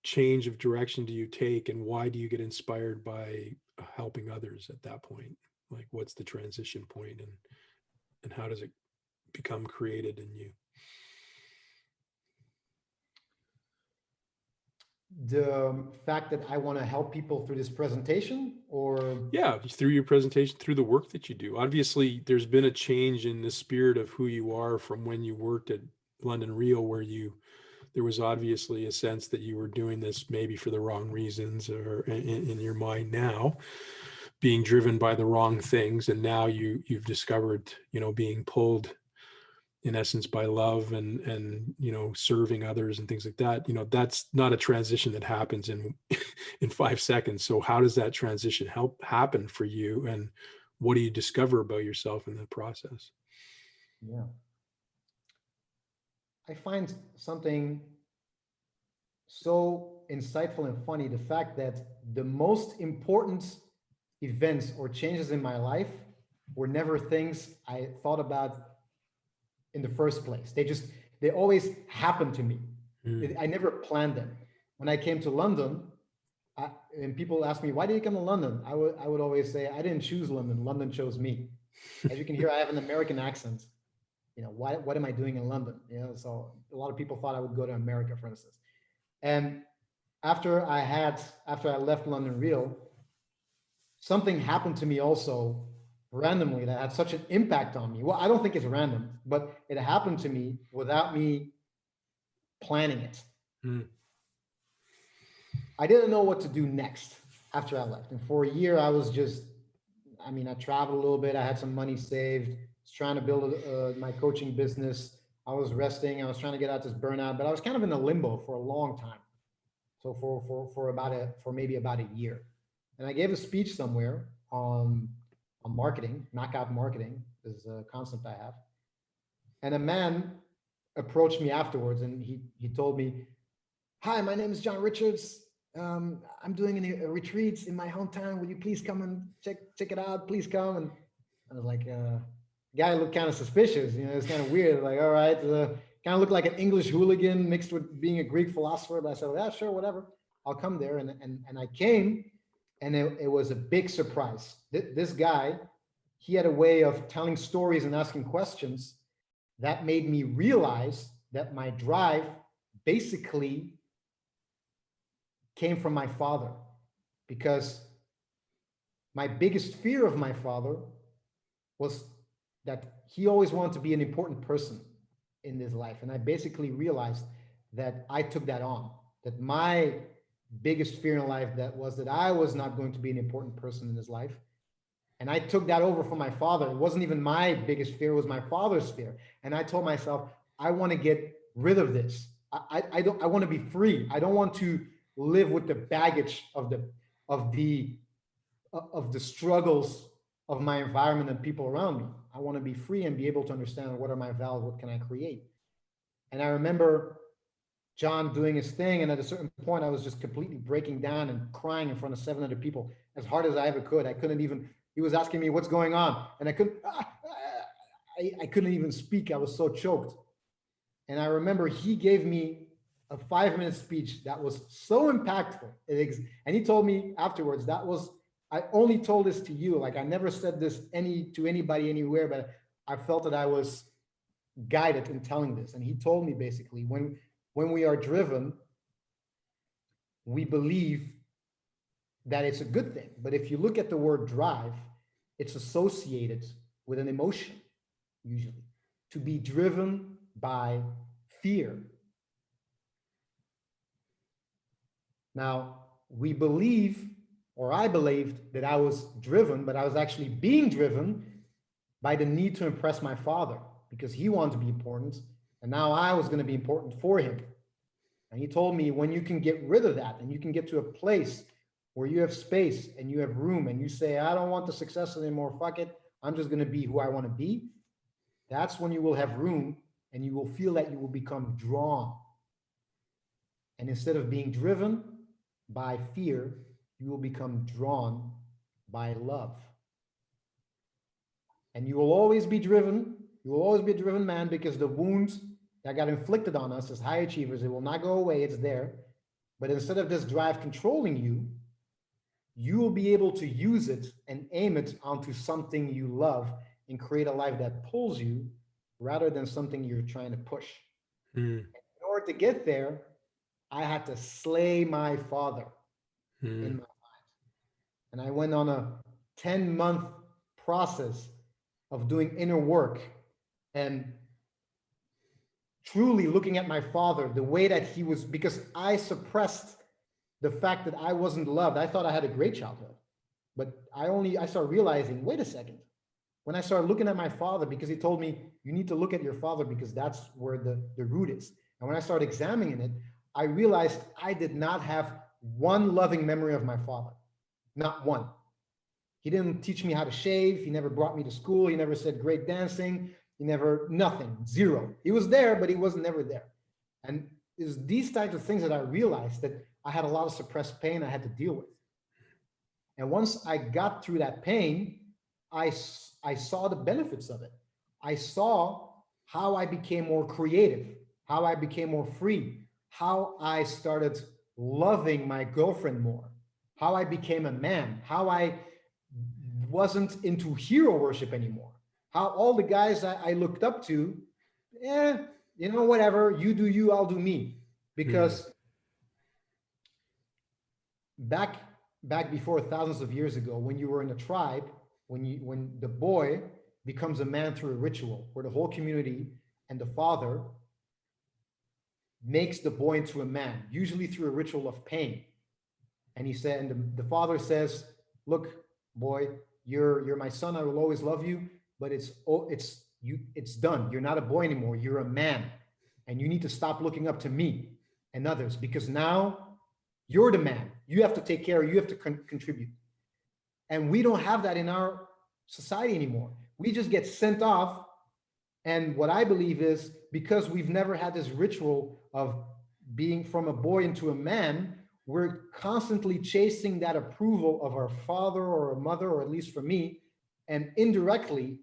change of direction do you take, and why do you get inspired by helping others at that point? Like, what's the transition point, and how does it become created in you? The fact that I want to help people through this presentation, or Yeah, through your presentation, through the work that you do. Obviously, there's been a change in the spirit of who you are from when you worked at London Real, where there was obviously a sense that you were doing this maybe for the wrong reasons, or in your mind now, being driven by the wrong things. And now you've discovered, being pulled in essence by love, and serving others and things like that. That's not a transition that happens in in 5 seconds. So how does that transition happen for you, and what do you discover about yourself in the process? yeah, I find something so insightful and funny, the fact that the most important events or changes in my life were never things I thought about in the first place. They always happened to me. Mm. I never planned them. When I came to London, and people ask me, why did you come to London? I would always say, I didn't choose London. London chose me. As you can hear, I have an American accent. What am I doing in London? So a lot of people thought I would go to America, for instance. And after I left London Real, something happened to me also randomly that had such an impact on me. Well, I don't think it's random, but it happened to me without me planning it. Mm. I didn't know what to do next after I left. And for a year, I was I traveled a little bit. I had some money saved. I was trying to build my coaching business. I was resting. I was trying to get out this burnout, but I was kind of in a limbo for a long time. So for maybe about a year. And I gave a speech somewhere on marketing. Knockout marketing is a concept I have. And a man approached me afterwards, and he told me, "Hi, my name is John Richards. I'm doing a retreat in my hometown. Will you please come and check it out? Please come." And I was like, guy looked kind of suspicious. It's kind of weird. Like, all right, kind of looked like an English hooligan mixed with being a Greek philosopher. But I said, yeah, sure, whatever. I'll come there. And I came, and it was a big surprise. This guy, he had a way of telling stories and asking questions that made me realize that my drive basically came from my father, because my biggest fear of my father was that he always wanted to be an important person in his life. And I basically realized that I took that on, that my biggest fear in life that I was not going to be an important person in his life. And I took that over from my father. It wasn't even my biggest fear, it was my father's fear. And I told myself, I want to get rid of this. I want to be free. I don't want to live with the baggage of the struggles of my environment and people around me. I want to be free and be able to understand what are my values, what can I create. And I remember John doing his thing, and at a certain point I was just completely breaking down and crying in front of 700 people as hard as I ever could. I couldn't even, he was asking me what's going on, and I couldn't even speak. I was so choked. And I remember he gave me a 5-minute speech that was so impactful. And he told me afterwards, I only told this to you. Like, I never said this to anybody anywhere, but I felt that I was guided in telling this. And he told me basically, when we are driven, we believe that it's a good thing. But if you look at the word drive, it's associated with an emotion, usually. To be driven by fear. Now, we believe, or I believed, that I was driven, but I was actually being driven by the need to impress my father, because he wanted to be important And now I was going to be important for him. And he told me, when you can get rid of that and you can get to a place where you have space and you have room and you say, I don't want the success anymore, fuck it, I'm just going to be who I want to be. That's when you will have room and you will feel that you will become drawn. And instead of being driven by fear, you will become drawn by love. And you will always be driven. You will always be a driven man, because the wounds that got inflicted on us as high achievers, it will not go away. It's there. But instead of this drive controlling you, you will be able to use it and aim it onto something you love and create a life that pulls you rather than something you're trying to push. In order to get there, I had to slay my father in my mind. And I went on a 10-month process of doing inner work and truly looking at my father, the way that he was, because I suppressed the fact that I wasn't loved. I thought I had a great childhood, but I started realizing, wait a second. When I started looking at my father, because he told me, you need to look at your father because that's where the root is. And when I started examining it, I realized I did not have one loving memory of my father. Not one. He didn't teach me how to shave. He never brought me to school. He never said great dancing. He never, nothing, zero. He was there, but he was never there. And it's these types of things that I realized that I had a lot of suppressed pain I had to deal with. And once I got through that pain, I saw the benefits of it. I saw how I became more creative, how I became more free, how I started loving my girlfriend more, how I became a man, how I wasn't into hero worship anymore, how all the guys I looked up to, whatever, you do you, I'll do me. Because back before thousands of years ago, when you were in a tribe, when the boy becomes a man through a ritual, where the whole community and the father makes the boy into a man, usually through a ritual of pain. And he said, and the father says, look, boy, you're my son, I will always love you, but it's done. You're not a boy anymore, you're a man. And you need to stop looking up to me and others, because now you're the man. You have to take care, you have to contribute. And we don't have that in our society anymore. We just get sent off. And what I believe is, because we've never had this ritual of being from a boy into a man, we're constantly chasing that approval of our father or a mother, or at least for me. And indirectly,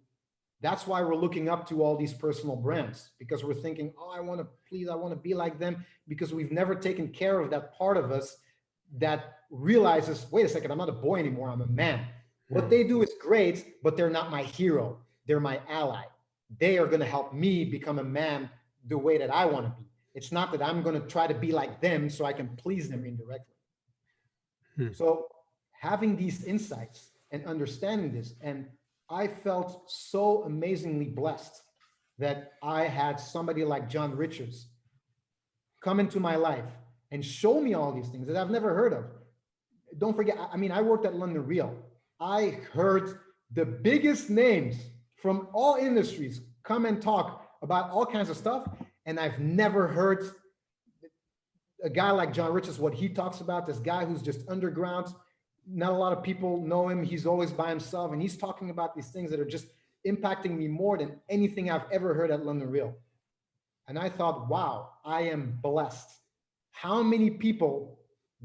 that's why we're looking up to all these personal brands, because we're thinking, oh, I want to please, I want to be like them, because we've never taken care of that part of us that realizes, wait a second, I'm not a boy anymore, I'm a man. What they do is great, but they're not my hero. They're my ally. They are going to help me become a man the way that I want to be. It's not that I'm going to try to be like them so I can please them indirectly. So having these insights and understanding this, and I felt so amazingly blessed that I had somebody like John Richards come into my life and show me all these things that I've never heard of. Don't forget, I worked at London Real. I heard the biggest names from all industries come and talk about all kinds of stuff. And I've never heard a guy like John Richards, what he talks about, this guy who's just underground. Not a lot of people know him. He's always by himself. And he's talking about these things that are just impacting me more than anything I've ever heard at London Real. And I thought, wow, I am blessed. How many people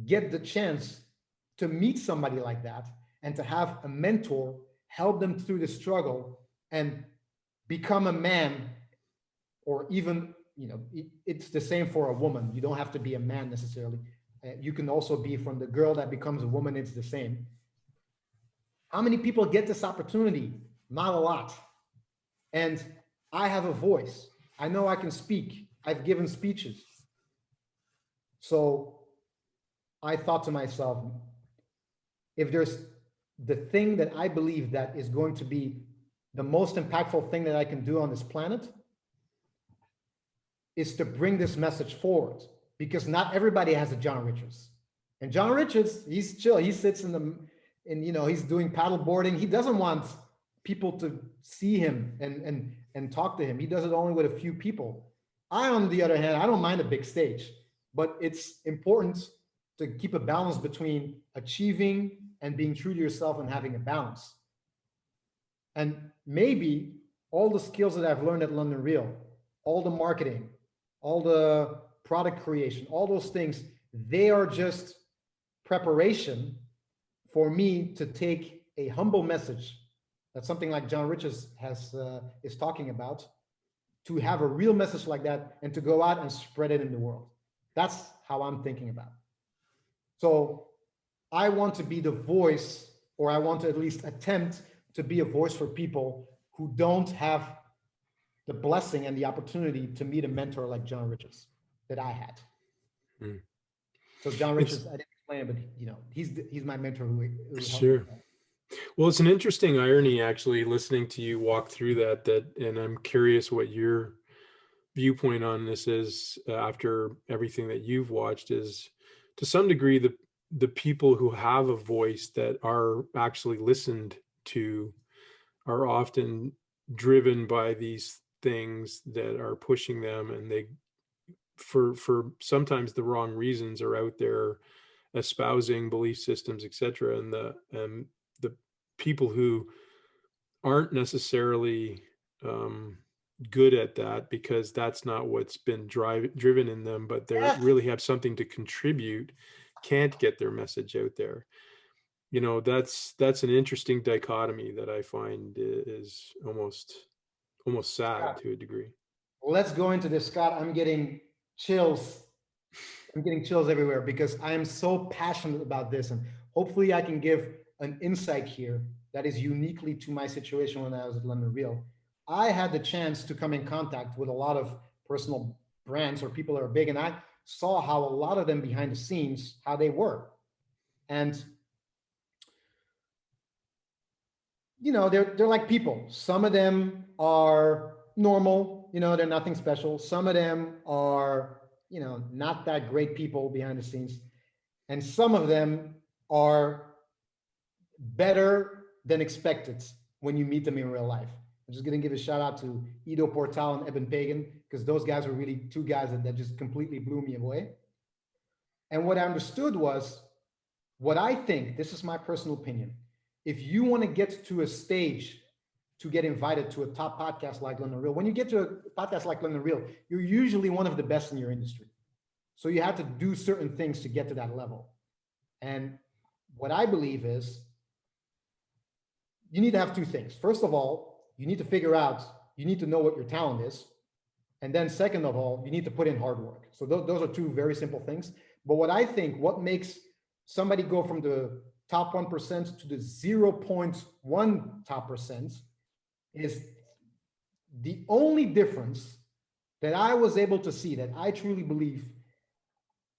get the chance to meet somebody like that and to have a mentor help them through the struggle and become a man? Or even, it's the same for a woman. You don't have to be a man necessarily. You can also be from the girl that becomes a woman. It's the same. How many people get this opportunity? Not a lot. And I have a voice. I know I can speak. I've given speeches. So I thought to myself, if there's the thing that I believe that is going to be the most impactful thing that I can do on this planet, is to bring this message forward, because not everybody has a John Richards. And John Richards, he's chill. He sits he's doing paddle boarding. He doesn't want people to see him and talk to him. He does it only with a few people. I, on the other hand, I don't mind a big stage, but it's important to keep a balance between achieving and being true to yourself and having a balance. And maybe all the skills that I've learned at London Real, all the marketing, all the product creation, all those things, they are just preparation for me to take a humble message. That's something like John Richards is talking about, to have a real message like that and to go out and spread it in the world. That's how I'm thinking about it. So I want to be the voice, or I want to at least attempt to be a voice for people who don't have the blessing and the opportunity to meet a mentor like John Richards that I had. Mm. So John Richards, I didn't explain it, but he's my mentor who sure. Helped me. Well, it's an interesting irony actually listening to you walk through that, and I'm curious what your viewpoint on this is after everything that you've watched. Is to some degree the people who have a voice that are actually listened to are often driven by these things that are pushing them, and they for sometimes the wrong reasons are out there espousing belief systems, etc. And the people who aren't necessarily good at that, because that's not what's been driven in them, but they really have something to contribute, can't get their message out there. That's an interesting dichotomy that I find is almost sad, Scott, to a degree. Let's go into this, Scott. I'm getting chills everywhere because I am so passionate about this, and hopefully I can give an insight here that is uniquely to my situation when I was at London Real. I had the chance to come in contact with a lot of personal brands or people that are big, and I saw how a lot of them behind the scenes, how they were. And they're like people. Some of them are normal, they're nothing special. Some of them are, not that great people behind the scenes. And some of them are better than expected when you meet them in real life. I'm just going to give a shout out to Ido Portal and Eben Pagan, because those guys were really two guys that just completely blew me away. And what I understood was, what I think, this is my personal opinion, if you want to get to a stage to get invited to a top podcast like London Real, when you get to a podcast like London Real, you're usually one of the best in your industry. So you have to do certain things to get to that level. And what I believe is, you need to have two things. First of all, you need to figure out, you need to know what your talent is. And then second of all, you need to put in hard work. So those are two very simple things. But what I think, what makes somebody go from the top 1% to the 0.1 top percent is the only difference that I was able to see, that I truly believe,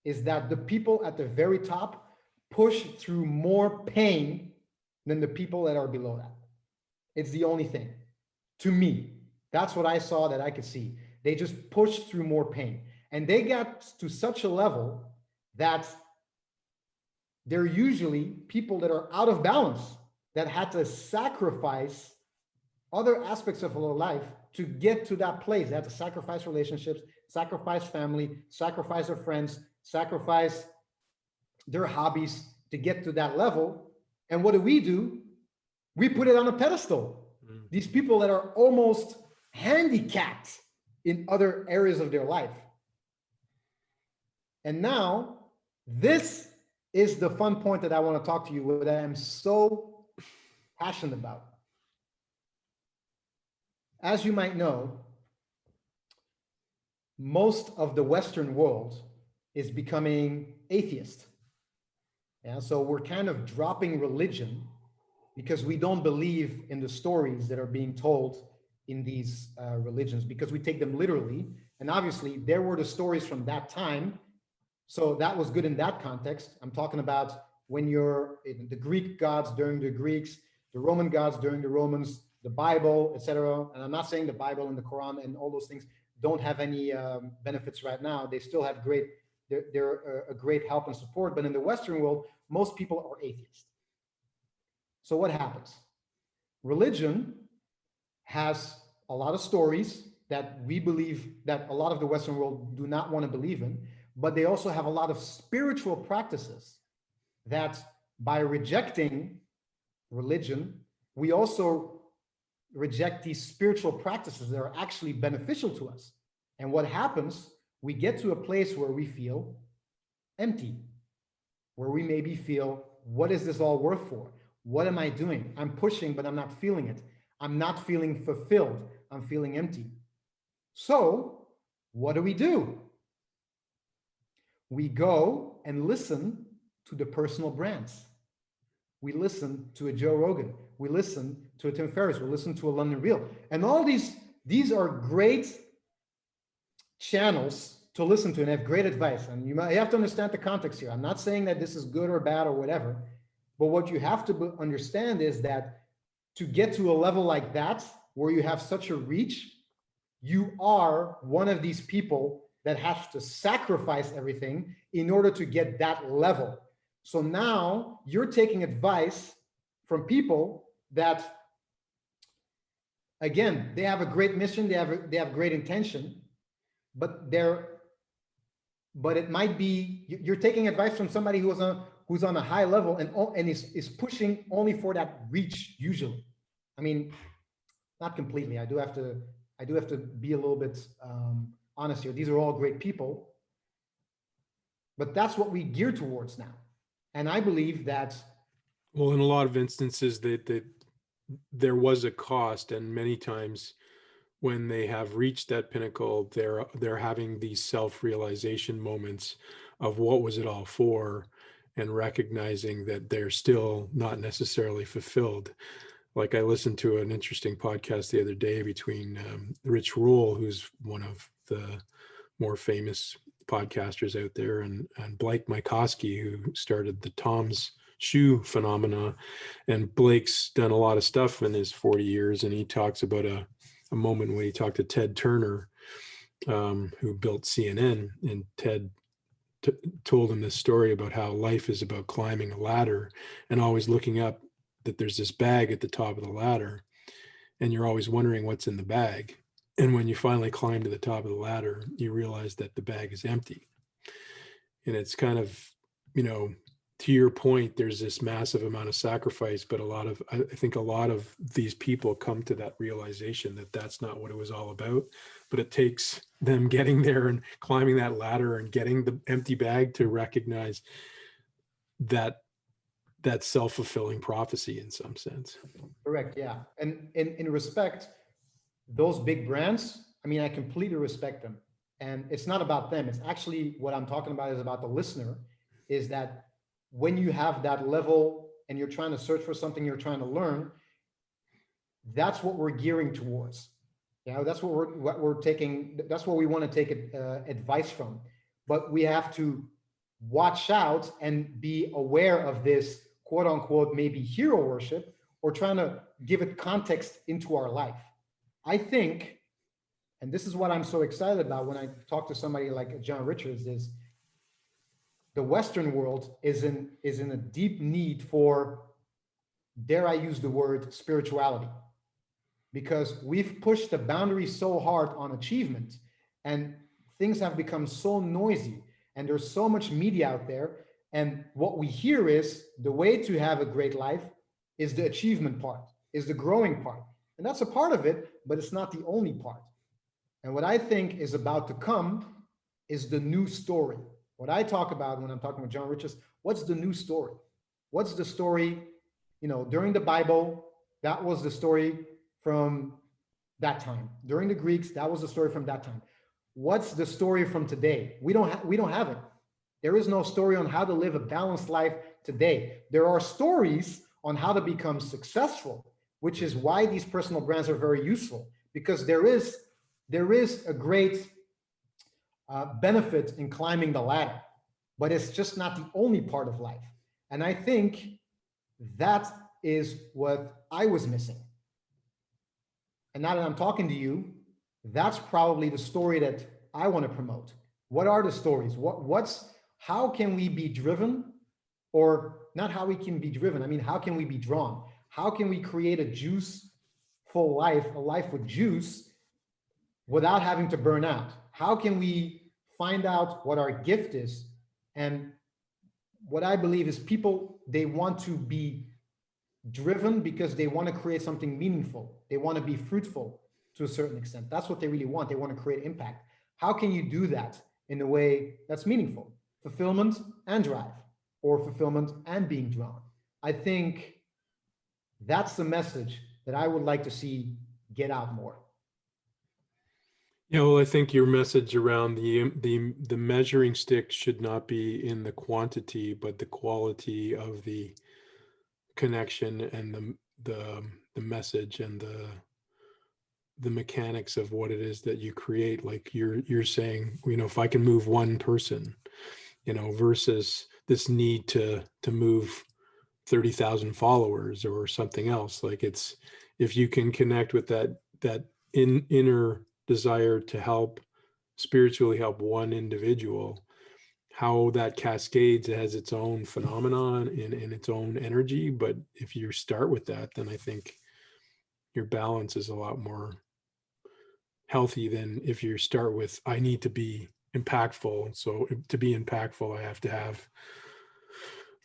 is that the people at the very top push through more pain than the people that are below that. It's the only thing. To me, that's what I saw, that I could see. They just pushed through more pain. And they got to such a level that they're usually people that are out of balance, that had to sacrifice other aspects of their life to get to that place. They had to sacrifice relationships, sacrifice family, sacrifice their friends, sacrifice their hobbies to get to that level. And what do? We put it on a pedestal. These people that are almost handicapped in other areas of their life. And now, this is the fun point that I want to talk to you with, that I'm so passionate about. As you might know, most of the Western world is becoming atheist. Yeah, so we're kind of dropping religion because we don't believe in the stories that are being told in these religions, because we take them literally. And obviously, there were the stories from that time. So that was good in that context. I'm talking about when you're in the Greek gods during the Greeks, the Roman gods during the Romans, the Bible, etc. And I'm not saying the Bible and the Quran and all those things don't have any benefits right now. They still have they're a great help and support. But in the Western world, most people are atheists. So what happens? Religion has a lot of stories that we believe that a lot of the Western world do not want to believe in, but they also have a lot of spiritual practices that by rejecting religion, we also reject these spiritual practices that are actually beneficial to us. And what happens, we get to a place where we feel empty, where we maybe feel, what is this all worth for? What am I doing? I'm pushing, but I'm not feeling it. I'm not feeling fulfilled. I'm feeling empty. So what do? We go and listen to the personal brands. We listen to a Joe Rogan. We listen to a Tim Ferriss. We listen to a London Real. And all these are great channels to listen to and have great advice. And you have to understand the context here. I'm not saying that this is good or bad or whatever, but what you have to understand is that to get to a level like that, where you have such a reach, you are one of these people that has to sacrifice everything in order to get that level. So now you're taking advice from people that, again, they have a great mission, they have great intention, but it might be you're taking advice from somebody who's on a high level and is pushing only for that reach usually. I mean, not completely. I do have to be a little bit honest here. These are all great people, but that's what we gear towards now. And I believe that, well, in a lot of instances that there was a cost, and many times when they have reached that pinnacle, they're having these self-realization moments of what was it all for, and recognizing that they're still not necessarily fulfilled. Like I listened to an interesting podcast the other day between Rich Roll, who's one of the more famous podcasters out there, and Blake Mycoskie, who started the Tom's Shoe phenomena. And Blake's done a lot of stuff in his 40 years, and he talks about a moment when he talked to Ted Turner, who built CNN, and Ted told him this story about how life is about climbing a ladder and always looking up, that there's this bag at the top of the ladder, and you're always wondering what's in the bag. And when you finally climb to the top of the ladder, you realize that the bag is empty. And it's kind of, to your point, there's this massive amount of sacrifice, but I think a lot of these people come to that realization that that's not what it was all about. But it takes them getting there and climbing that ladder and getting the empty bag to recognize that self-fulfilling prophecy in some sense. correct, yeah. And in respect, those big brands, I mean, I completely respect them. And it's not about them. It's actually what I'm talking about is about the listener, is that when you have that level and you're trying to search for something, you're trying to learn, that's what we're gearing towards. That's what we're taking. That's what we want to take advice from. But we have to watch out and be aware of this quote unquote, maybe hero worship, or trying to give it context into our life. I think, and this is what I'm so excited about when I talk to somebody like John Richards, is the Western world is in a deep need for, dare I use the word, spirituality, because we've pushed the boundaries so hard on achievement, and things have become so noisy, and there's so much media out there. And what we hear is the way to have a great life is the achievement part, is the growing part. And that's a part of it, but it's not the only part. And what I think is about to come is the new story. What I talk about when I'm talking with John Richards, what's the new story? What's the story, during the Bible, that was the story from that time. During the Greeks, that was the story from that time. What's the story from today? We don't have it. There is no story on how to live a balanced life today. There are stories on how to become successful, which is why these personal brands are very useful, because there is a great benefit in climbing the ladder, but it's just not the only part of life. And I think that is what I was missing. And now that I'm talking to you, that's probably the story that I want to promote. What are the stories? How can we be driven? Or not how we can be driven, I mean, how can we be drawn? How can we create a juiceful life, a life with juice, without having to burn out? How can we find out what our gift is? And what I believe is people, they want to be driven because they want to create something meaningful. They want to be fruitful to a certain extent. That's what they really want. They want to create impact. How can you do that in a way that's meaningful? Fulfillment and drive, or fulfillment and being drawn. I think that's the message that I would like to see get out more. Yeah, well, I think your message around the measuring stick should not be in the quantity, but the quality of the connection and the message and the mechanics of what it is that you create. Like you're saying, if I can move one person, versus this need to move 30,000 followers or something else. Like it's, if you can connect with that inner desire to help, spiritually help one individual, how that cascades has its own phenomenon and its own energy. But if you start with that, then I think your balance is a lot more healthy than if you start with, I need to be impactful. So to be impactful, I have to have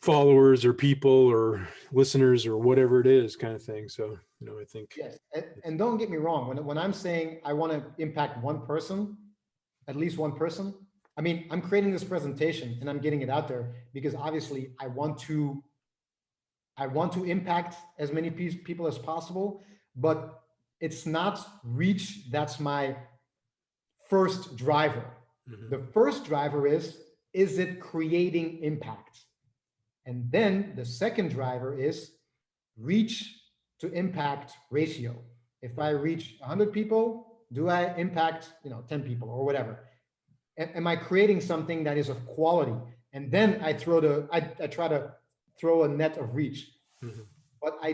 followers or people or listeners or whatever it is, kind of thing. So, I think. Yes, and don't get me wrong. When I'm saying I want to impact one person, at least one person, I mean, I'm creating this presentation and I'm getting it out there because obviously I want to impact as many people as possible, but it's not reach that's my first driver. Mhm. The first driver is it creating impact? And then the second driver is reach to impact ratio. If I reach 100 people, do I impact 10 people or whatever? Am I creating something that is of quality? And then I try to throw a net of reach. Mhm. But I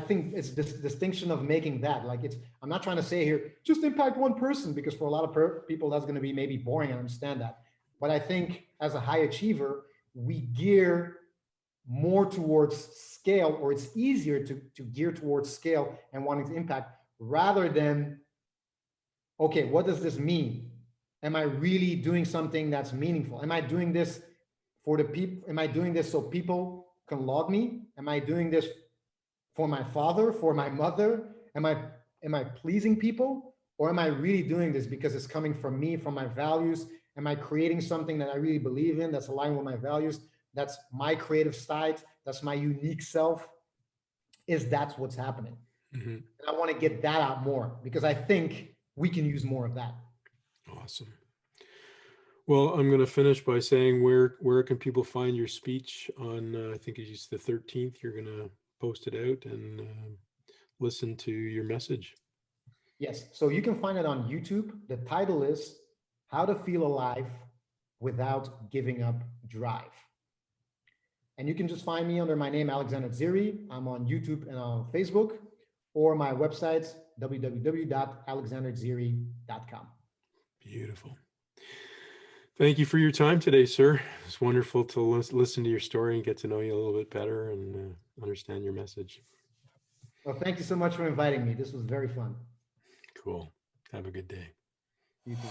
think it's this distinction of making that, like, I'm not trying to say here just impact one person, because for a lot of people that's going to be maybe boring. I understand that. But I think as a high achiever, we gear more towards scale, or it's easier to gear towards scale and wanting to impact, rather than, okay, what does this mean? Am I really doing something that's meaningful? Am I doing this for the people? Am I doing this so people can laud me? Am I doing this for my father, for my mother? Am I pleasing people? Or am I really doing this because it's coming from me, from my values? Am I creating something that I really believe in, that's aligned with my values? That's my creative side. That's my unique self. That's what's happening. Mhm. And I want to get that out more because I think we can use more of that. Awesome. Well, I'm going to finish by saying, where can people find your speech on, I think it's the 13th, you're going to post it out and listen to your message. Yes. So you can find it on YouTube. The title is How to Feel Alive Without Giving Up Drive. And you can just find me under my name, Alexander Dziri. I'm on YouTube and on Facebook, or my website, www.alexanderdziri.com. Beautiful. Thank you for your time today, sir. It's wonderful to listen to your story and get to know you a little bit better and understand your message. Well, thank you so much for inviting me. This was very fun. Cool. Have a good day. You too.